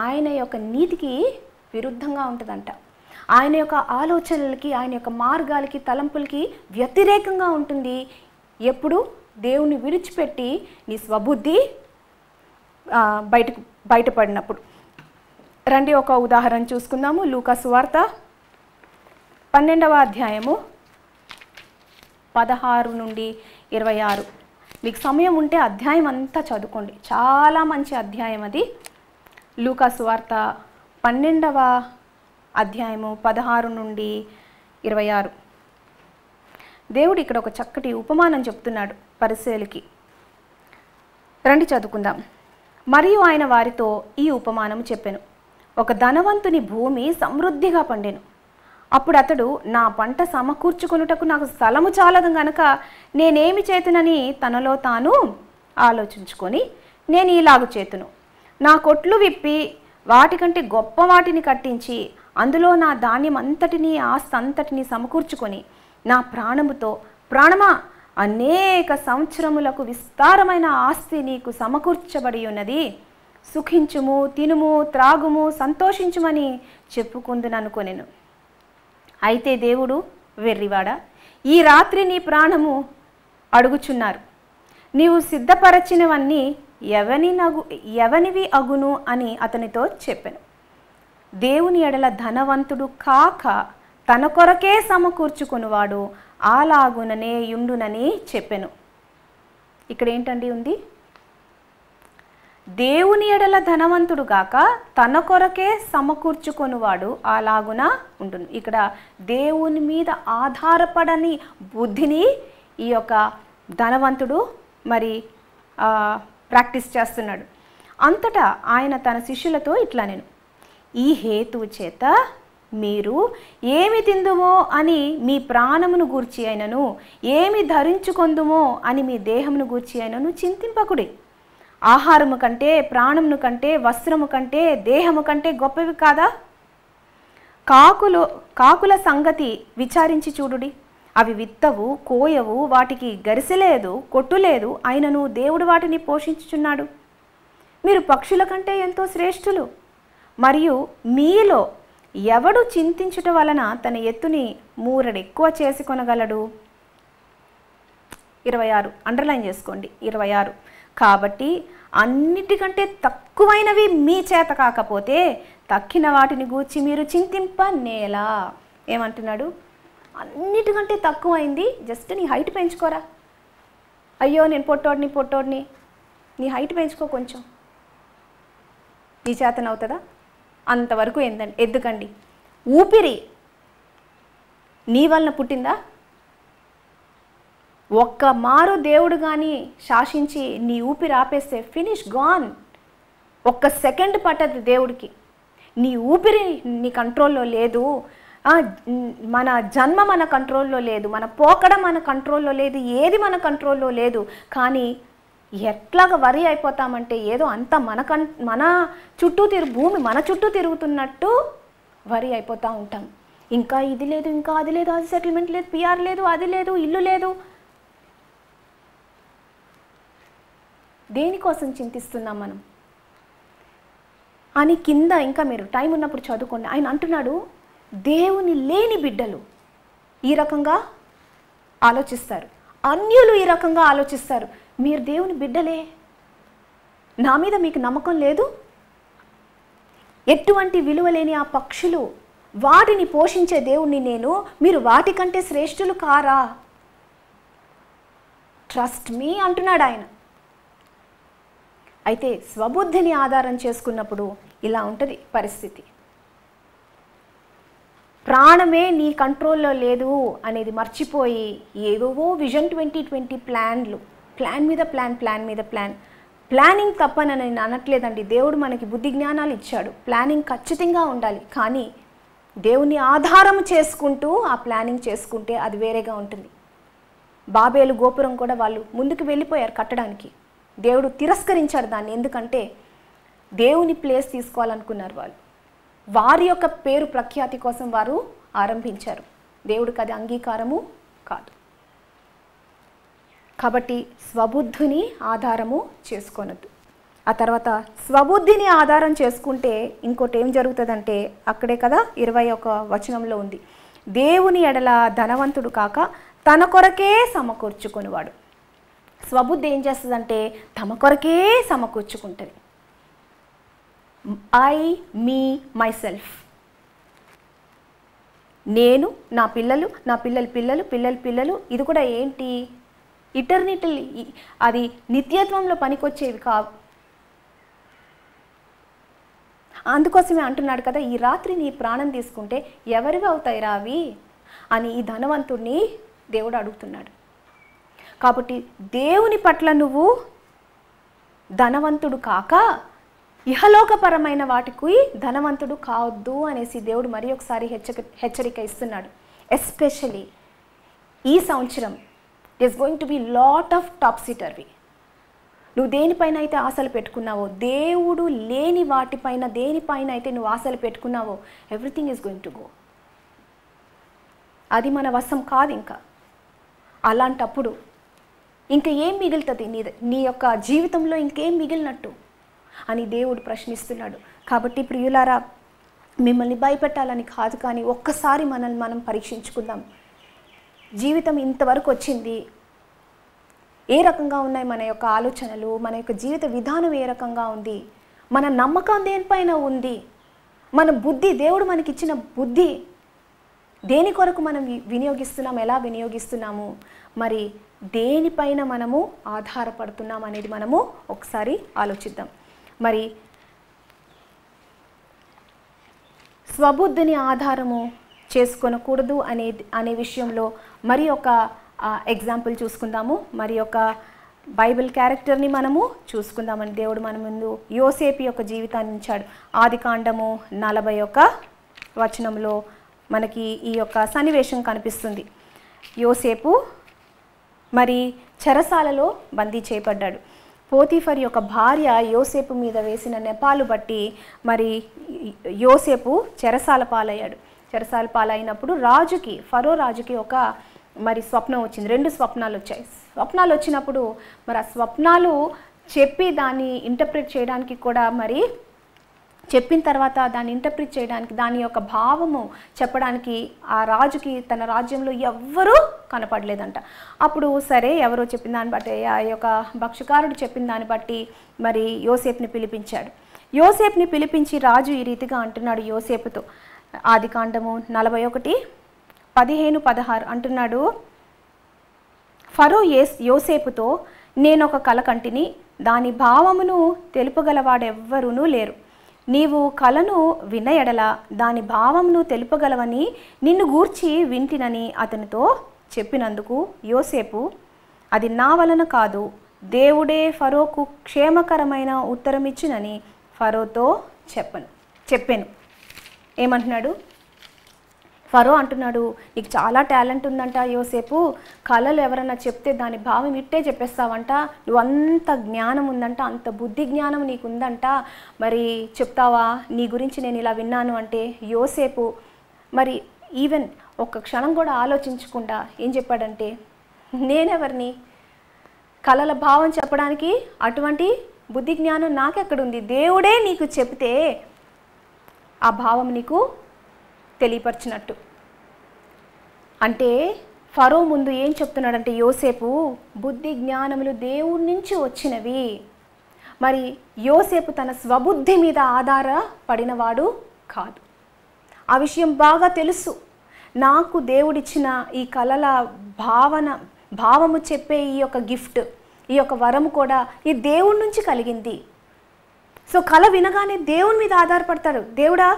[SPEAKER 1] ఆయన యొక్క నీతికి విరుద్ధంగా ఉంటుందంట. ఆయన యొక్క ఆలోచనలకి, ఆయన యొక్క మార్గాలకి, తలంపులకి వ్యతిరేకంగా ఉంటుంది. ఎప్పుడు దేవుని విడిచిపెట్టి నీ స్వబుద్ధి బయటపడినప్పుడు. రండి, ఒక ఉదాహరణ చూసుకుందాము. లూకా సువార్త 12వ అధ్యాయము 16 నుండి 26. మీకు సమయం ఉంటే అధ్యాయం అంతా చదువుకోండి, చాలా మంచి అధ్యాయం అది. లూకా సువార్త 12వ అధ్యాయము 16 నుండి 26. దేవుడు ఇక్కడ ఒక చక్కటి ఉపమానం చెప్తున్నాడు పరిసయ్యులకి. రండి చదువుకుందాం. మరియు ఆయన వారితో ఈ ఉపమానం చెప్పెను. ఒక ధనవంతుని భూమి సమృద్ధిగా పండెను. అప్పుడు అతడు, నా పంట సమకూర్చుకొనుటకు నాకు స్థలము చాలదు గనక నేనేమి చేతునని తనలో తాను ఆలోచించుకొని, నేను ఇలాగు చేతును, నా కొట్లు విప్పి వాటికంటే గొప్ప వాటిని కట్టించి అందులో నా ధాన్యం అంతటినీ ఆస్తి అంతటినీ సమకూర్చుకొని నా ప్రాణముతో, ప్రాణమా, అనేక సంవత్సరములకు విస్తారమైన ఆస్తి నీకు సమకూర్చబడి ఉన్నది, సుఖించుము, తినుము, త్రాగుము, సంతోషించుమని చెప్పుకుందుననుకొనెను. అయితే దేవుడు, వెర్రివాడా, ఈ రాత్రి నీ ప్రాణము అడుగుచున్నారు, నీవు సిద్ధపరచినవన్నీ ఎవనివి అగును అని అతనితో చెప్పెను. దేవుని ఎడల ధనవంతుడు కాక తన కొరకే సమకూర్చుకునివాడు అలాగుననే యుండునని చెప్పెను. ఇక్కడ ఏంటండి ఉంది? దేవుని ఎడల ధనవంతుడు కాక తన కొరకే సమకూర్చుకొనువాడు అలాగున ఉండును. ఇక్కడ దేవుని మీద ఆధారపడని బుద్ధిని ఈ యొక్క ధనవంతుడు మరి ప్రాక్టీస్ చేస్తున్నాడు. అంతటా ఆయన తన శిష్యులతో ఇట్లా, నేను ఈ హేతువు చేత మీరు ఏమి తిందుమో అని మీ ప్రాణమును గూర్చి అయినను, ఏమి ధరించుకొందుమో అని మీ దేహమును గూర్చి అయినను చింతింపకుడి. ఆహారము కంటే, ప్రాణమును కంటే, వస్త్రము కంటే, దేహము కంటే గొప్పవి కాదా? కాకుల సంగతి విచారించి చూడుడి. అవి విత్తవు, కోయవు, వాటికి గరిసెలేదు, కొట్టులేదు, అయినను దేవుడు వాటిని పోషించుచున్నాడు. మీరు పక్షుల కంటే ఎంతో శ్రేష్ఠులు. మరియు మీలో ఎవడు చింతించుట వలన తన ఎత్తుని మూరడెక్కువ చేసుకొనగలడు? 26 అండర్లైన్ చేసుకోండి. 26 కాబట్టి అన్నిటికంటే తక్కువైనవి మీ చేత కాకపోతే తక్కిన వాటిని గూర్చి మీరు చింతింపనేలా. ఏమంటున్నాడు? అన్నిటికంటే తక్కువైంది జస్ట్ నీ హైట్ పెంచుకోరా. అయ్యో నేను పొట్టోడిని, నీ హైట్ పెంచుకో కొంచెం, నీ చేతనవుతుందా? అంతవరకు ఎద్దుకండి. ఊపిరి నీ వలన పుట్టిందా? ఒక్క మారు దేవుడు కానీ శాసించి నీ ఊపిరి ఆపేస్తే ఫినిష్, గాన్. ఒక్క సెకండ్ పట్టదు దేవుడికి. నీ ఊపిరి నీ కంట్రోల్లో లేదు, మన జన్మ మన కంట్రోల్లో లేదు, మన పోకడం మన కంట్రోల్లో లేదు, ఏది మన కంట్రోల్లో లేదు. కానీ ఎట్లాగా వరి అయిపోతామంటే ఏదో అంత మన చుట్టూ భూమి మన చుట్టూ తిరుగుతున్నట్టు వరి అయిపోతూ ఉంటాం. ఇంకా ఇది లేదు, ఇంకా అది లేదు, అది సెటిల్మెంట్ లేదు, పిఆర్ లేదు, అది లేదు, ఇల్లు లేదు. దేనికోసం చింతిస్తున్నాం మనం అని కింద ఇంకా మీరు టైం ఉన్నప్పుడు చదువుకోండి. ఆయన అంటున్నాడు, దేవుని లేని బిడ్డలు ఈ రకంగా ఆలోచిస్తారు, అన్యులు ఈ రకంగా ఆలోచిస్తారు. మీరు దేవుని బిడ్డలే, నా మీద మీకు నమ్మకం లేదు? ఎటువంటి విలువ లేని ఆ పక్షులు, వాటిని పోషించే దేవుణ్ణి నేను, మీరు వాటికంటే శ్రేష్ఠులు కారా? ట్రస్ట్ మీ అంటున్నాడు ఆయన. అయితే స్వబుద్ధిని ఆధారం చేసుకున్నప్పుడు ఇలా ఉంటుంది పరిస్థితి. ప్రాణమే నీ కంట్రోల్లో లేదు అనేది మర్చిపోయి ఏవేవో విజన్ 2020 ప్లాన్ మీద ప్లాన్. ప్లానింగ్ తప్పని నేను అనట్లేదండి. దేవుడు మనకి బుద్ధి జ్ఞానాలు ఇచ్చాడు, ప్లానింగ్ ఖచ్చితంగా ఉండాలి. కానీ దేవుని ఆధారం చేసుకుంటూ ఆ ప్లానింగ్ చేసుకుంటే అది వేరేగా ఉంటుంది. బాబేలు గోపురం కూడా వాళ్ళు ముందుకు వెళ్ళిపోయారు కట్టడానికి. దేవుడు తిరస్కరించాడు దాన్ని. ఎందుకంటే దేవుని ప్లేస్ తీసుకోవాలనుకున్నారు వాళ్ళు. వారి యొక్క పేరు ప్రఖ్యాతి కోసం వారు ఆరంభించారు. దేవుడికి అది అంగీకారము కాదు. కాబట్టి స్వబుద్ధిని ఆధారము చేసుకోనద్దు. ఆ తర్వాత స్వబుద్ధిని ఆధారం చేసుకుంటే ఇంకోటి ఏం జరుగుతుందంటే అక్కడే కదా 21వ వచనంలో ఉంది, దేవుని ఎడల ధనవంతుడు కాక తన కొరకే సమకూర్చుకునేవాడు. స్వబుద్ధి ఏం చేస్తుందంటే తమ కొరకే సమకూర్చుకుంటుంది. ఐ, మీ, మై సెల్ఫ్, నేను, నా పిల్లలు, నా పిల్లలు. ఇది కూడా ఏంటి? ఇటర్నిటీ, అది నిత్యత్వంలో పనికొచ్చేవి కావు. అందుకోసమే అంటున్నాడు కదా, ఈ రాత్రి నీ ప్రాణం తీసుకుంటే ఎవరివి అవుతాయి రావి అని ఈ ధనవంతుడిని దేవుడు అడుగుతున్నాడు. కాబట్టి దేవుని పట్ల నువ్వు ధనవంతుడు కాక ఇహలోకపరమైన వాటికి ధనవంతుడు కావద్దు అనేసి దేవుడు మరి ఒకసారి హెచ్చరిక ఇస్తున్నాడు. ఎస్పెషలీ ఈ సంవత్సరం it's going to be lot of topsy turvy. నువ్వు దేనిపైన అయితే ఆశలు పెట్టుకున్నావో, దేవుడు లేని వాటిపైన దేనిపైన అయితే నువ్వు ఆశలు పెట్టుకున్నావో, everything is going to go. అది మన వశం కాదు. ఇంకా అలాంటప్పుడు ఇంకా ఏం మిగులుతుంది నీ యొక్క జీవితంలో? ఇంకేం మిగిలినట్టు అని దేవుడు ప్రశ్నిస్తున్నాడు. కాబట్టి ప్రియులారా, మిమ్మల్ని భయపెట్టాలని కాదు, కానీ ఒక్కసారి మనల్ని మనం పరీక్షించుకుందాం. జీవితం ఇంతవరకు వచ్చింది, ఏ రకంగా ఉన్నాయి మన యొక్క ఆలోచనలు, మన యొక్క జీవిత విధానం ఏ రకంగా ఉంది, మన నమ్మకం దేనిపైన ఉంది, మన బుద్ధి, దేవుడు మనకిచ్చిన బుద్ధి దేని కొరకు మనం వినియోగిస్తున్నాం, ఎలా వినియోగిస్తున్నాము, మరి దేనిపైన మనము ఆధారపడుతున్నాం అనేది మనము ఒకసారి ఆలోచిద్దాం. మరి స్వబుద్ధిని ఆధారము చేసుకొనకూడదు అనే విషయంలో మరి ఒక ఎగ్జాంపుల్ చూసుకుందాము. మరి ఒక బైబిల్ క్యారెక్టర్ని మనము చూసుకుందామని దేవుడు మన ముందు యోసేపు యొక్క జీవితాన్ని ఉంచాడు. ఆదికాండము 41 మనకి ఈ యొక్క సన్నివేశం కనిపిస్తుంది. యోసేపు మరి చెరసాలలో బందీ చేయబడ్డాడు. పోతీఫర్ యొక్క భార్య యోసేపు మీద వేసిన నెపాలు బట్టి మరి యోసేపు చెరసాల పాలయ్యాడు. చెరసాల పాలైనప్పుడు ఫరో రాజుకి ఒక మరి స్వప్నం వచ్చింది. 2 స్వప్నాలు వచ్చాయి. స్వప్నాలు వచ్చినప్పుడు మరి ఆ స్వప్నాలు చెప్పి దాన్ని ఇంటర్ప్రిట్ చేయడానికి కూడా, మరి చెప్పిన తర్వాత దాన్ని ఇంటర్ప్రిట్ చేయడానికి, దాని యొక్క భావము చెప్పడానికి ఆ రాజుకి తన రాజ్యంలో ఎవ్వరూ కనపడలేదంట. అప్పుడు సరే, ఎవరో చెప్పిన దాన్ని బట్టి, ఆ యొక్క భక్షకారుడు చెప్పిన దాన్ని బట్టి మరి యోసేపుని పిలిపించాడు. యోసేపుని పిలిపించి రాజు ఈ రీతిగా అంటున్నాడు యోసేపుతో. ఆదికాండము 41:15-16 అంటున్నాడు, ఫరో యోసేపుతో, నేనొక కల కంటిని, దాని భావమును తెలుపగలవాడెవ్వరూనూ లేరు. నీవు కలను విన్న ఎడల దాని భావమును తెలుపగలవని నిన్ను గూర్చి వింటినని అతనితో చెప్పినందుకు యోసేపు, అది నా వలన కాదు, దేవుడే ఫరోకు క్షేమకరమైన ఉత్తరమిచ్చునని ఫరోతో చెప్పాను. ఏమంటున్నాడు? ఫరో అంటున్నాడు, నీకు చాలా టాలెంట్ ఉందంట యోసేపు, కళలు ఎవరన్నా చెప్తే దాని భావం ఇట్టే చెప్పేస్తావంట, నువ్వు అంత జ్ఞానం ఉందంట, అంత బుద్ధి జ్ఞానం నీకు ఉందంట, మరి చెప్తావా, నీ గురించి నేను ఇలా విన్నాను అంటే యోసేపు మరి ఈవెన్ ఒక్క క్షణం కూడా ఆలోచించకుండా ఏం చెప్పాడంటే, నేనెవరిని కళల భావం చెప్పడానికి? అటువంటి బుద్ధి జ్ఞానం నాకెక్కడుంది? దేవుడే నీకు చెప్తే ఆ భావం నీకు తెలియపరిచినట్టు. అంటే ఫరో ముందు ఏం చెప్తున్నాడంటే, యోసేపు బుద్ధి జ్ఞానములు దేవుడి నుంచి వచ్చినవి. మరి యోసేపు తన స్వబుద్ధి మీద ఆధారపడినవాడు కాదు. ఆ విషయం బాగా తెలుసు. నాకు దేవుడిచ్చిన ఈ కళల భావము చెప్పే ఈ యొక్క గిఫ్ట్, ఈ యొక్క వరము కూడా ఈ దేవుడి నుంచి కలిగింది. సో కళ వినగానే దేవుని మీద ఆధారపడతాడు. దేవుడా,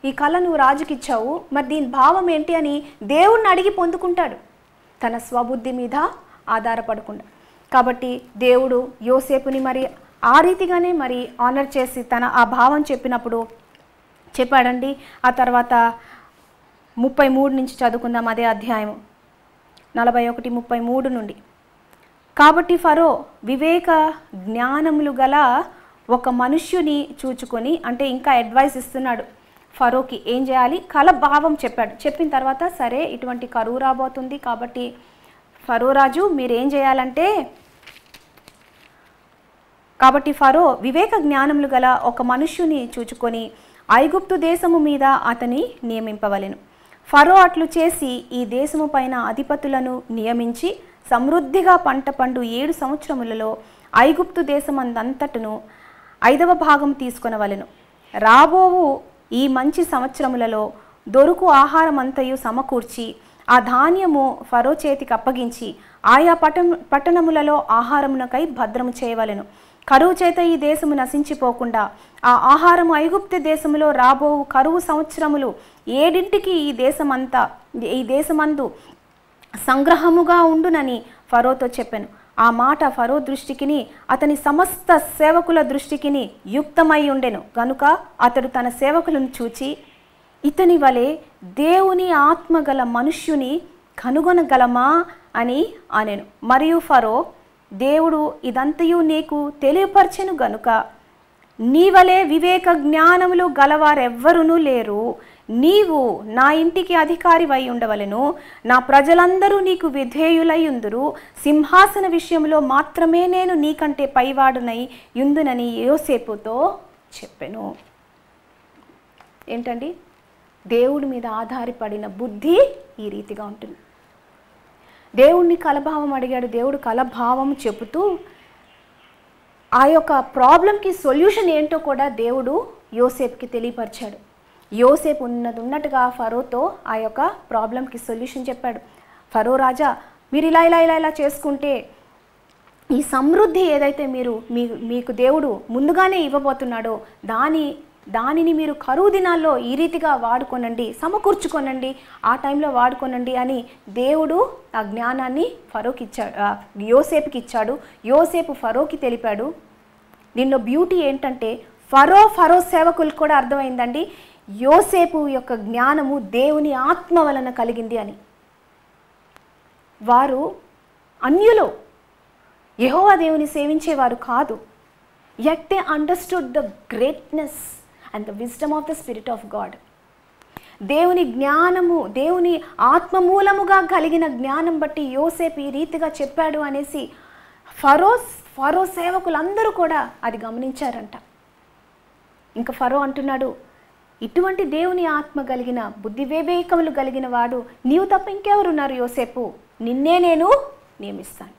[SPEAKER 1] ఈ కళ నువ్వు రాజుకి ఇచ్చావు, మరి దీని భావం ఏంటి అని దేవుణ్ణి అడిగి పొందుకుంటాడు, తన స్వబుద్ధి మీద ఆధారపడకుండా. కాబట్టి దేవుడు యోసేపుని మరి ఆ రీతిగానే మరి ఆనర్ చేసి తన ఆ భావం చెప్పినప్పుడు చెప్పాడండి. ఆ తర్వాత 33 నుంచి చదువుకుందాం, అదే అధ్యాయం 41:33 నుండి. కాబట్టి ఫరో వివేక జ్ఞానములు గల ఒక మనుష్యుని చూచుకొని, అంటే ఇంకా అడ్వైస్ ఇస్తున్నాడు ఫరోకి ఏం చేయాలి. కళ భావం చెప్పాడు. చెప్పిన తర్వాత సరే, ఇటువంటి కరువు రాబోతుంది కాబట్టి ఫరో రాజు మీరేం చేయాలంటే, కాబట్టి ఫరో వివేక జ్ఞానములు గల ఒక మనుష్యుని చూచుకొని ఐగుప్తు దేశము మీద అతని నియమింపవలెను. ఫరో అట్లు చేసి ఈ దేశము పైన అధిపతులను నియమించి సమృద్ధిగా పంట పండు 7 సంవత్సరములలో ఐగుప్తు దేశమందంతటను 5వ భాగం తీసుకొనవలెను. రాబోవు ఈ మంచి సంవత్సరములలో దొరుకు ఆహారమంతయు సమకూర్చి ఆ ధాన్యము ఫరో చేతికి అప్పగించి ఆయా పట్టణములలో ఆహారమునకై భద్రము చేయవలెను. కరువు చేత ఈ దేశము నశించిపోకుండా ఆ ఆహారము ఐగుప్తు దేశములో రాబోవు కరువు సంవత్సరములు 7ంటికి ఈ దేశమందు సంగ్రహముగా ఉండునని ఫరోతో చెప్పాను. ఆ మాట ఫరో దృష్టికిని అతని సమస్త సేవకుల దృష్టికిని యుక్తమై ఉండెను గనుక అతడు తన సేవకులను చూచి, ఇతని వలె దేవుని ఆత్మగల మనుష్యుని కనుగొనగలమా అని అనెను. మరియు ఫరో, దేవుడు ఇదంతయు నీకు తెలియపరచెను గనుక నీ వలె వివేక జ్ఞానములు గలవారెవ్వరునూ లేరు. నీవు నా ఇంటికి అధికారివై ఉండవలెను. నా ప్రజలందరూ నీకు విధేయులై యుందురు. సింహాసన విషయంలో మాత్రమే నేను నీకంటే పైవాడునై యుందునని యోసేపుతో చెప్పెను. ఏంటండి? దేవుడి మీద ఆధారపడిన బుద్ధి ఈ రీతిగా ఉంటుంది. దేవుణ్ణి కలభావం అడిగాడు. దేవుడు కలభావం చెబుతూ ఆ యొక్క ప్రాబ్లంకి సొల్యూషన్ ఏంటో కూడా దేవుడు యోసేపుకి తెలియపరిచాడు. యోసేపు ఉన్నట్టుగా ఫరోతో ఆ యొక్క ప్రాబ్లంకి సొల్యూషన్ చెప్పాడు. ఫరో రాజా, మీరు ఇలా ఇలా ఇలా ఇలా చేసుకుంటే ఈ సమృద్ధి ఏదైతే మీకు దేవుడు ముందుగానే ఇవ్వబోతున్నాడో దానిని మీరు కరువు దినాల్లో ఈ రీతిగా వాడుకోనండి, సమకూర్చుకోనండి, ఆ టైంలో వాడుకోనండి అని దేవుడు ఆ జ్ఞానాన్ని ఫరోకి ఇచ్చాడు, యోసేపుకి ఇచ్చాడు. యోసేపు ఫరోకి తెలిపాడు. దీనిలో బ్యూటీ ఏంటంటే ఫరో సేవకులకు కూడా అర్థమైందండి, యోసేపు యొక్క జ్ఞానము దేవుని ఆత్మ వలన కలిగింది అని. వారు అన్యులు, యెహోవా దేవుని సేవించేవారు కాదు. yet they understood the greatness and the wisdom of the Spirit of God. దేవుని జ్ఞానము, దేవుని ఆత్మ మూలముగా కలిగిన జ్ఞానం బట్టి యోసేపు ఈ రీతిగా చెప్పాడు అనేసి ఫరో సేవకులందరూ కూడా అది గమనించారంట. ఇంకా ఫరో అంటున్నాడు, ఇటువంటి దేవుని ఆత్మ కలిగిన బుద్ధి వివేకములు కలిగిన వాడు నీవు తప్ప ఇంకెవరున్నారు యోసేపు, నిన్నే నేను నియమిస్తాను.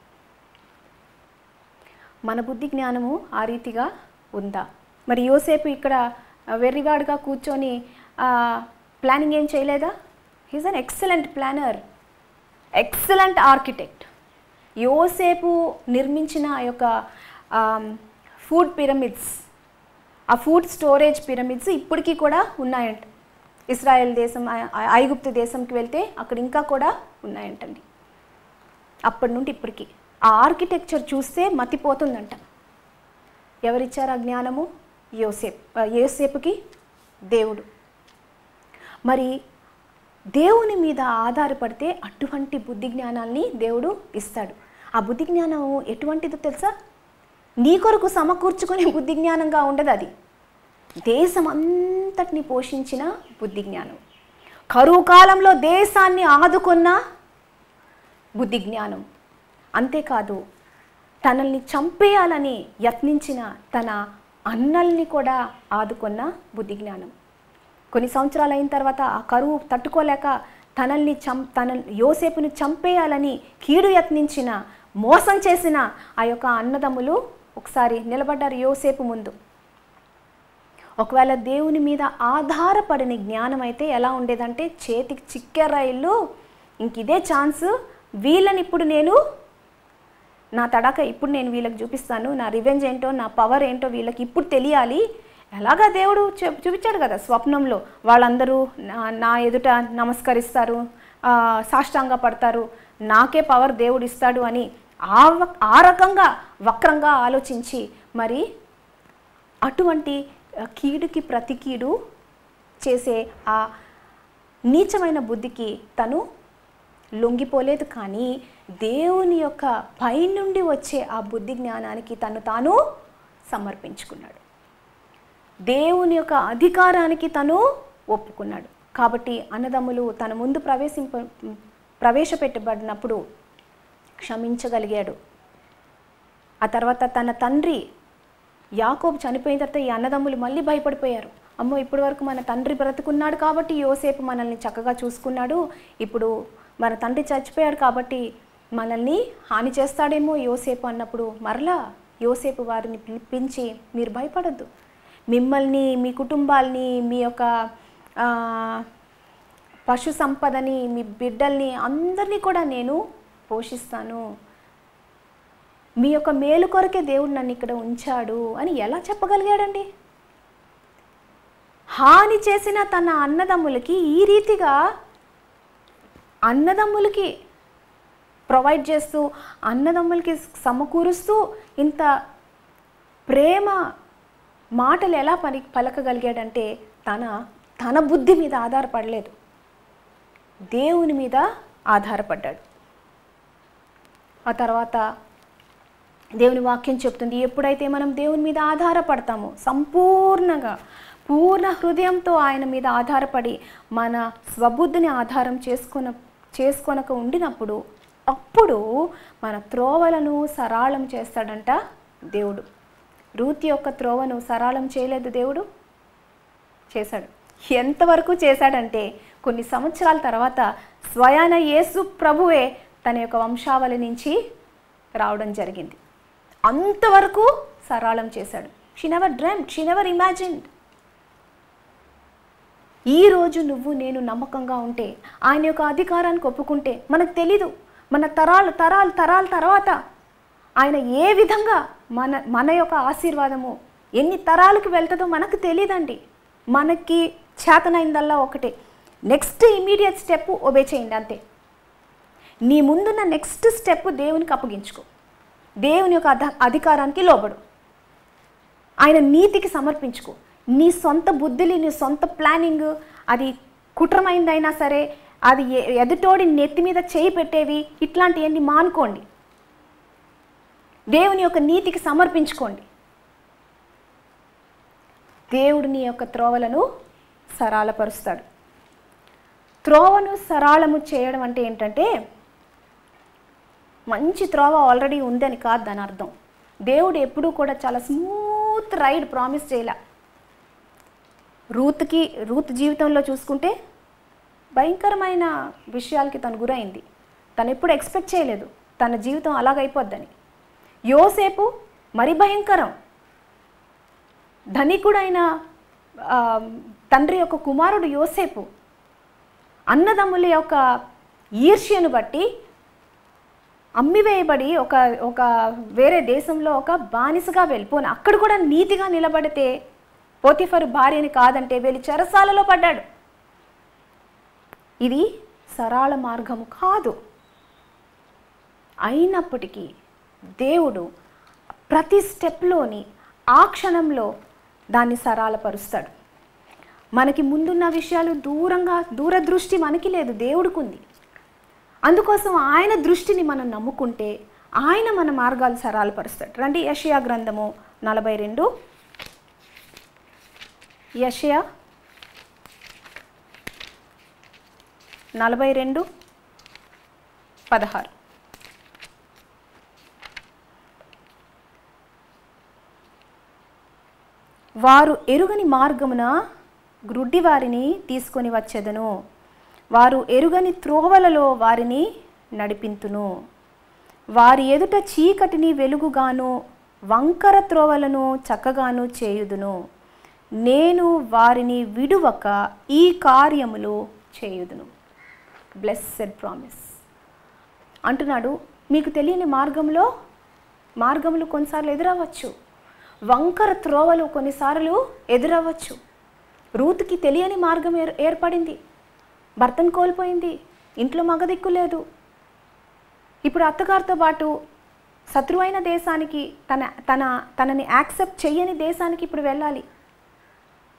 [SPEAKER 1] మన బుద్ధి జ్ఞానము ఆ రీతిగా ఉందా? మరి యోసేపు ఇక్కడ వెర్రివాడుగా కూర్చొని ప్లానింగ్ ఏం చేయలేదా? He's an excellent planner, excellent architect. యోసేపు నిర్మించిన ఆ యొక్క ఫుడ్ పిరమిడ్స్, ఆ ఫుడ్ స్టోరేజ్ పిరమిడ్స్ ఇప్పటికీ కూడా ఉన్నాయంట. ఇస్రాయెల్ దేశం, ఐగుప్తు దేశంకి వెళ్తే అక్కడ ఇంకా కూడా ఉన్నాయంటండి. అప్పటి నుండి ఇప్పటికీ ఆ ఆర్కిటెక్చర్ చూస్తే మతిపోతుందంట. ఎవరిచ్చారు ఆ జ్ఞానము? యోసేపుకి దేవుడు. మరి దేవుని మీద ఆధారపడితే అటువంటి బుద్ధి జ్ఞానాన్ని దేవుడు ఇస్తాడు. ఆ బుద్ధి జ్ఞానం ఎటువంటిదో తెలుసా? నీ కొరకు సమకూర్చుకునే బుద్ధి జ్ఞానంగా ఉండదు. అది దేశం అంతటిని పోషించిన బుద్ధి జ్ఞానం, కరువు కాలంలో దేశాన్ని ఆదుకున్న బుద్ధి జ్ఞానం. అంతేకాదు, తనల్ని చంపేయాలని యత్నించిన తన అన్నల్ని కూడా ఆదుకున్న బుద్ధి జ్ఞానం. కొన్ని సంవత్సరాలు అయిన తర్వాత ఆ కరువు తట్టుకోలేక యోసేపుని చంపేయాలని కీడు యత్నించిన, మోసం చేసిన ఆ యొక్క అన్నదమ్ములు ఒకసారి నిలబడ్డారు యోసేపు ముందు. ఒకవేళ దేవుని మీద ఆధారపడిన జ్ఞానం అయితే ఎలా ఉండేదంటే, చేతికి చిక్కే రైళ్ళు, ఇంక ఇదే ఛాన్స్, వీళ్ళని ఇప్పుడు నేను నా తడాక ఇప్పుడు నేను వీళ్ళకి చూపిస్తాను, నా రివెంజ్ ఏంటో, నా పవర్ ఏంటో వీళ్ళకి ఇప్పుడు తెలియాలి. ఎలాగా దేవుడు చూపించాడు కదా స్వప్నంలో, వాళ్ళందరూ నా ఎదుట నమస్కరిస్తారు, సాష్టాంగ పడతారు, నాకే పవర్ దేవుడు ఇస్తాడు అని ఆ రకంగా వక్రంగా ఆలోచించి మరి అటువంటి కీడుకి ప్రతి కీడు చేసే ఆ నీచమైన బుద్ధికి తను లొంగిపోలేదు. కానీ దేవుని యొక్క పైనుండి వచ్చే ఆ బుద్ధి జ్ఞానానికి తాను సమర్పించుకున్నాడు. దేవుని యొక్క అధికారానికి తను ఒప్పుకున్నాడు. కాబట్టి అన్నదమ్ములు తన ముందు ప్రవేశపెట్టబడినప్పుడు క్షమించగలిగాడు. ఆ తర్వాత తన తండ్రి యాకోబు చనిపోయిన తర్వాత ఈ అన్నదమ్ములు మళ్ళీ భయపడిపోయారు. అమ్మో, ఇప్పటి వరకు మన తండ్రి బ్రతుకున్నాడు కాబట్టి యోసేపు మనల్ని చక్కగా చూసుకున్నాడు, ఇప్పుడు మన తండ్రి చచ్చిపోయాడు కాబట్టి మనల్ని హాని చేస్తాడేమో యోసేపు అన్నప్పుడు మరలా యోసేపు వారిని పిలిపించి, మీరు భయపడద్దు, మిమ్మల్ని, మీ కుటుంబాల్ని, మీ యొక్క పశు సంపదని, మీ బిడ్డల్ని అందరినీ కూడా నేను పోషిస్తాను, మీ యొక్క మేలు కొరకే దేవుడు నన్ను ఇక్కడ ఉంచాడు అని ఎలా చెప్పగలిగాడండి? హాని చేసిన తన అన్నదమ్ములకి ఈ రీతిగా, అన్నదమ్ములకి ప్రొవైడ్ చేస్తూ, అన్నదమ్ములకి సమకూరుస్తూ, ఇంత ప్రేమ మాటలు ఎలా పలకగలిగాడంటే తన బుద్ధి మీద ఆధారపడలేదు, దేవుని మీద ఆధారపడ్డాడు. ఆ తర్వాత దేవుని వాక్యం చెప్తుంది, ఎప్పుడైతే మనం దేవుని మీద ఆధారపడతామో, సంపూర్ణంగా పూర్ణ హృదయంతో ఆయన మీద ఆధారపడి మన స్వబుద్ధిని ఆధారం చేసుకొనక ఉండినప్పుడు, అప్పుడు మన త్రోవలను సరళం చేస్తాడంట దేవుడు. రూతు యొక్క త్రోవను సరళం చేయలేదు దేవుడు? చేశాడు. ఎంతవరకు చేశాడంటే, కొన్ని సంవత్సరాల తర్వాత స్వయాన యేసు ప్రభువే తన యొక్క వంశావళి నుంచి రావడం జరిగింది. అంతవరకు సరళం చేశాడు. She never dreamed, she never imagined. ఈరోజు నువ్వు నేను నమ్మకంగా ఉంటే, ఆయన యొక్క అధికారానికి ఒప్పుకుంటే, మనకు తెలీదు మన తరాల తర్వాత ఆయన ఏ విధంగా మన యొక్క ఆశీర్వాదము ఎన్ని తరాలకు వెళ్తుందో మనకు తెలియదండి. మనకి చేతనైందల్లా ఒకటే, నెక్స్ట్ ఇమీడియట్ స్టెప్ ఒబే చేయండి అంతే. నీ ముందున్న నెక్స్ట్ స్టెప్ దేవునికి అప్పగించుకో, దేవుని యొక్క అధికారానికి లోబడు, ఆయన నీతికి సమర్పించుకో. నీ సొంత బుద్ధిని, నీ సొంత ప్లానింగ్, అది కుట్రమైందైనా సరే, అది ఎదుటోడి నెత్తి మీద చేయి పెట్టేవి, ఇట్లాంటివన్నీ మానుకోండి. దేవుని యొక్క నీతికి సమర్పించుకోండి. దేవుడు నీ యొక్క త్రోవలను సరళపరుస్తాడు. త్రోవను సరళము చేయడం అంటే ఏంటంటే, మంచి త్రోవ ఆల్రెడీ ఉందని కాదు దాని అర్థం. దేవుడు ఎప్పుడూ కూడా చాలా స్మూత్ రైడ్ ప్రామిస్ చేయలే. రూత్ జీవితంలో చూసుకుంటే భయంకరమైన విషయాలకి తను గురైంది. తను ఎప్పుడు ఎక్స్పెక్ట్ చేయలేదు తన జీవితం అలాగైపోద్దని. యోసేపు మరి భయంకరం. ధనికుడైన తండ్రి యొక్క కుమారుడు యోసేపు అన్నదమ్ముల యొక్క ఈర్ష్యను బట్టి అమ్మివేయబడి ఒక వేరే దేశంలో ఒక బానిసగా వెళ్ళిపోను. అక్కడ కూడా నీతిగా నిలబడితే పోతిఫరు భార్యని కాదంటే వెళ్ళి చెరసాలలో పడ్డాడు. ఇది సరళ మార్గము కాదు. అయినప్పటికీ దేవుడు ప్రతి స్టెప్లోని ఆ క్షణంలో దాన్ని సరళపరుస్తాడు. మనకి ముందున్న విషయాలు దూరదృష్టి మనకి లేదు, దేవుడికి ఉంది. అందుకోసం ఆయన దృష్టిని మనం నమ్ముకుంటే ఆయన మన మార్గాలు సరళపరుస్తాడు. రండి, యెషయా గ్రంథము 42, యెషయా 42:16. వారు ఎరుగని మార్గమున గ్రుడ్డి వారిని తీసుకొని వచ్చెదను, వారు ఎరుగని త్రోవలలో వారిని నడిపింతును. వారి ఎదుట చీకటిని వెలుగుగాను, వంకర త్రోవలను చక్కగాను చేయుదును. నేను వారిని విడువక ఈ కార్యములు చేయుదును. బ్లెస్సెడ్ ప్రామిస్ అంటున్నాడు. మీకు తెలియని మార్గములు కొన్నిసార్లు ఎదురవ్వచ్చు, వంకర త్రోవలు కొన్నిసార్లు ఎదురవ్వచ్చు. రూతుకి తెలియని మార్గం ఏర్పడింది. భర్తను కోల్పోయింది, ఇంట్లో మగదిక్కు లేదు. ఇప్పుడు అత్తగారితో పాటు శత్రువైన దేశానికి, తనని యాక్సెప్ట్ చెయ్యని దేశానికి ఇప్పుడు వెళ్ళాలి.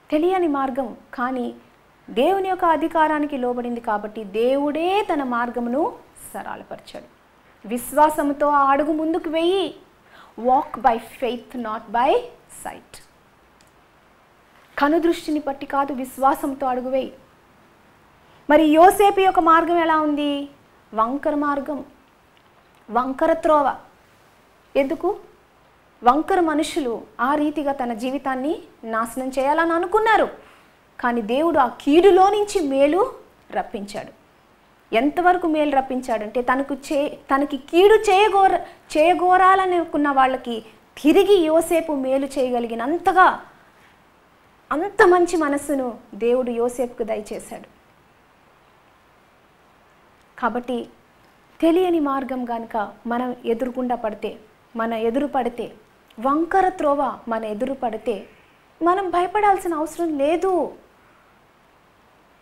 [SPEAKER 1] తెలియని మార్గం, కానీ దేవుని యొక్క అధికారానికి లోబడింది కాబట్టి దేవుడే తన మార్గమును సరళపరిచాడు. విశ్వాసంతో ఆ అడుగు ముందుకు వెయ్యి. Walk by faith, not by sight. కనుదృష్టిని బట్టి కాదు, విశ్వాసంతో అడుగు వేయి. మరి యోసేపు యొక్క మార్గం ఎలా ఉంది? వంకర మార్గం, వంకర త్రోవ. ఎందుకు? వంకర మనుషులు ఆ రీతిగా తన జీవితాన్ని నాశనం చేయాలని అనుకున్నారు. కానీ దేవుడు ఆ కీడులో నుంచి మేలు రప్పించాడు. ఎంతవరకు మేలు రప్పించాడంటే, తనకి కీడు చేయగోరాలని అనుకున్న వాళ్ళకి తిరిగి యోసేపు మేలు చేయగలిగినంతగా, అంత మంచి మనస్సును దేవుడు యోసేపుకు దయచేశాడు. కాబట్టి తెలియని మార్గం కనుక మనం ఎదురు పడితే, వంకర త్రోవ మన ఎదురు పడితే మనం భయపడాల్సిన అవసరం లేదు.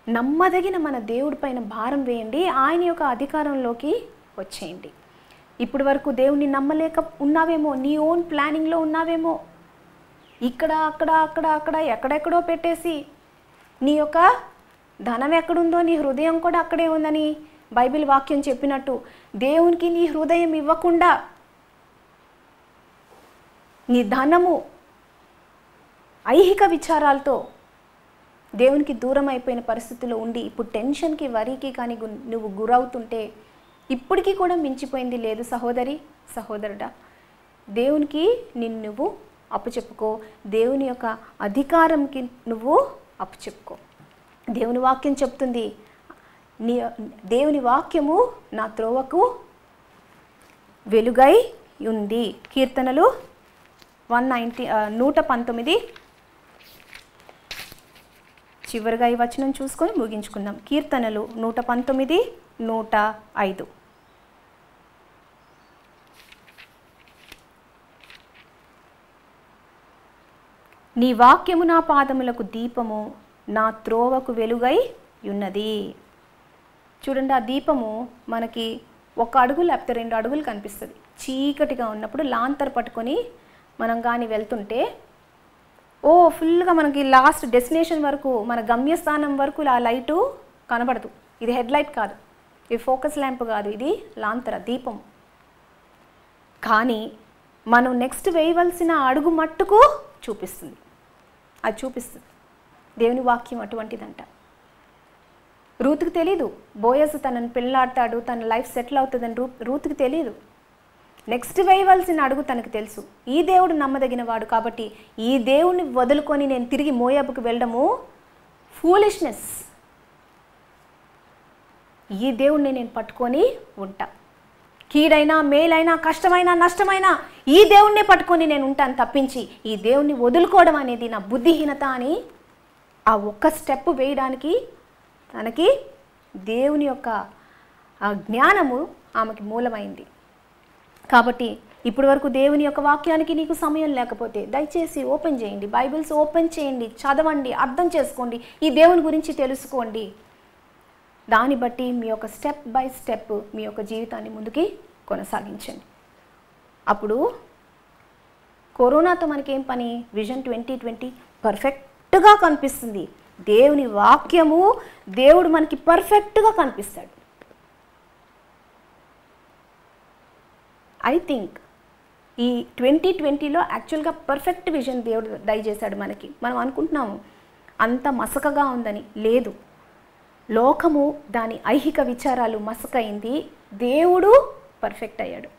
[SPEAKER 1] నమ్మదగిన మన దేవుడి పైన భారం వేయండి, ఆయన యొక్క అధికారంలోకి వచ్చేయండి. ఇప్పటి వరకు దేవుణ్ణి నమ్మలేక ఉన్నావేమో, నీ ఓన్ ప్లానింగ్లో ఉన్నావేమో, ఇక్కడ అక్కడ అక్కడ అక్కడ ఎక్కడెక్కడో పెట్టేసి నీ యొక్క ధనం ఎక్కడుందో నీ హృదయం కూడా అక్కడే ఉందని బైబిల్ వాక్యం చెప్పినట్టు దేవునికి నీ హృదయం ఇవ్వకుండా నీ ధనము ఐహిక విచారాలతో దేవునికి దూరం అయిపోయిన పరిస్థితిలో ఉండి ఇప్పుడు టెన్షన్కి వరికి కానీ నువ్వు గురవుతుంటే ఇప్పటికీ కూడా మించిపోయింది లేదు సహోదరి సహోదరుడా. దేవునికి నువ్వు అప్పచెప్పుకో, దేవుని యొక్క అధికారంకి నువ్వు అప్పచెప్పుకో. దేవుని వాక్యం చెప్తుంది, దేవుని వాక్యము నా త్రోవకు వెలుగై ఉంది. కీర్తనలు 119 చివరిగా ఈ వచనం చూసుకొని ముగించుకుందాం. కీర్తనలు 119, 105. నీ వాక్యము నా పాదములకు దీపము, నా త్రోవకు వెలుగై ఉన్నది. చూడండి, ఆ దీపము మనకి 1 అడుగు లేకపోతే 2 అడుగులు కనిపిస్తుంది. చీకటిగా ఉన్నప్పుడు లాంతర్ పట్టుకొని మనం కానీ వెళ్తుంటే ఫుల్గా మనకి లాస్ట్ డెస్టినేషన్ వరకు, మన గమ్యస్థానం వరకు ఆ లైటు కనబడదు. ఇది హెడ్ లైట్ కాదు, ఇది ఫోకస్ ల్యాంప్ కాదు, ఇది లాంతర దీపం. కానీ మనం నెక్స్ట్ వేయవలసిన అడుగు మట్టుకు చూపిస్తుంది, అది చూపిస్తుంది. దేవుని వాక్యం అటువంటిదంట. రూతుకి తెలీదు బోయస్ తనని పెళ్ళాడతాడు, తన లైఫ్ సెటిల్ అవుతుందని రూతుకి తెలీదు. నెక్స్ట్ వేయవలసిన అడుగు తనకు తెలుసు. ఈ దేవుడు నమ్మదగిన వాడు కాబట్టి ఈ దేవుడిని వదులుకొని నేను తిరిగి మోయాబుకు వెళ్ళడము ఫూలిష్నెస్. ఈ దేవుడిని నేను పట్టుకొని ఉంటా. కీడైనా మేలైనా కష్టమైనా నష్టమైనా ఈ దేవుణ్ణే పట్టుకొని నేను ఉంటాను తప్పించి ఈ దేవుణ్ణి వదులుకోవడం అనేది నా బుద్ధిహీనత అని ఆ ఒక్క స్టెప్ వేయడానికి తనకి దేవుని యొక్క ఆ జ్ఞానము ఆమెకి మూలమైంది. కాబట్టి ఇప్పటి వరకు దేవుని యొక్క వాక్యానికి నీకు సమయం లేకపోతే దయచేసి ఓపెన్ చేయండి, బైబిల్స్ ఓపెన్ చేయండి, చదవండి, అర్థం చేసుకోండి, ఈ దేవుని గురించి తెలుసుకోండి. దాన్ని బట్టి మీ యొక్క స్టెప్ బై స్టెప్ మీ యొక్క జీవితాన్ని ముందుకి కొనసాగించండి. అప్పుడు కరోనాతో మనకేం పని? విజన్ 2020 పర్ఫెక్ట్గా కనిపిస్తుంది. దేవుని వాక్యము దేవుడు మనకి పర్ఫెక్ట్గా కనిపిస్తాడు. ఐ థింక్ ఈ 2020లో యాక్చువల్గా పర్ఫెక్ట్ విజన్ దేవుడు దయచేశాడు మనకి. మనం అనుకుంటున్నాము అంత మసకగా ఉందని. లేదు, లోకము దాని ఐహిక విచారాలు మసకైంది, దేవుడు పర్ఫెక్ట్ అయ్యాడు.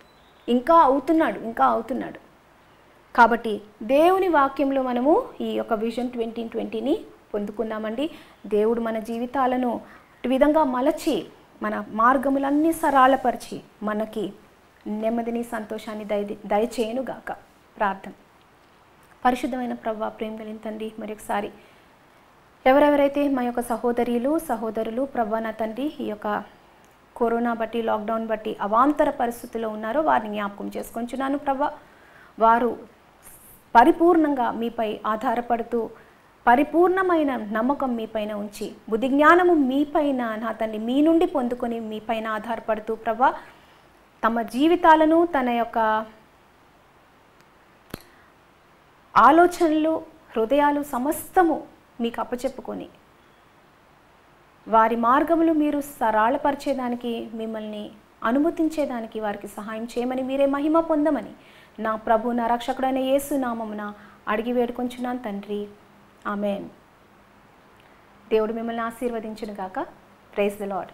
[SPEAKER 1] ఇంకా అవుతున్నాడు. కాబట్టి దేవుని వాక్యంలో మనము ఈ యొక్క విజన్ 2020ని పొందుకుందామండి. దేవుడు మన జీవితాలను ఈ విధంగా మలచి మన మార్గములన్నీ సరళపరిచి మనకి నెమ్మదిని సంతోషాన్ని దయచేయనుగాక. ప్రార్థన. పరిశుద్ధమైన ప్రభువా, ప్రేమ కలిగిన తండ్రి, మరి ఒకసారి ఎవరెవరైతే మా యొక్క సహోదరులు ప్రభువా నా తండ్రి ఈ యొక్క కరోనా బట్టి లాక్డౌన్ బట్టి అవాంతర పరిస్థితుల్లో ఉన్నారో వారిని జ్ఞాపకం చేసుకొంచున్నాను ప్రభువా. వారు పరిపూర్ణంగా మీపై ఆధారపడుతూ పరిపూర్ణమైన నమ్మకం మీపైన ఉంచి బుద్ధి జ్ఞానము మీపైన నా తండ్రి మీ నుండి పొందుకొని మీపైన ఆధారపడుతూ ప్రభువా తమ జీవితాలను తన యొక్క ఆలోచనలు హృదయాలు సమస్తము మీకు అప్పచెప్పుకొని వారి మార్గములు మీరు సరళపరిచేదానికి మిమ్మల్ని అనుమతించేదానికి వారికి సహాయం చేయమని మీరే మహిమ పొందమని నా ప్రభు నా రక్షకుడైన యేసు నామమున అడిగి వేడుకొంచున్నాను తండ్రి. ఆమేన్. దేవుడు మిమ్మల్ని ఆశీర్వదించును గాక. Praise the lord.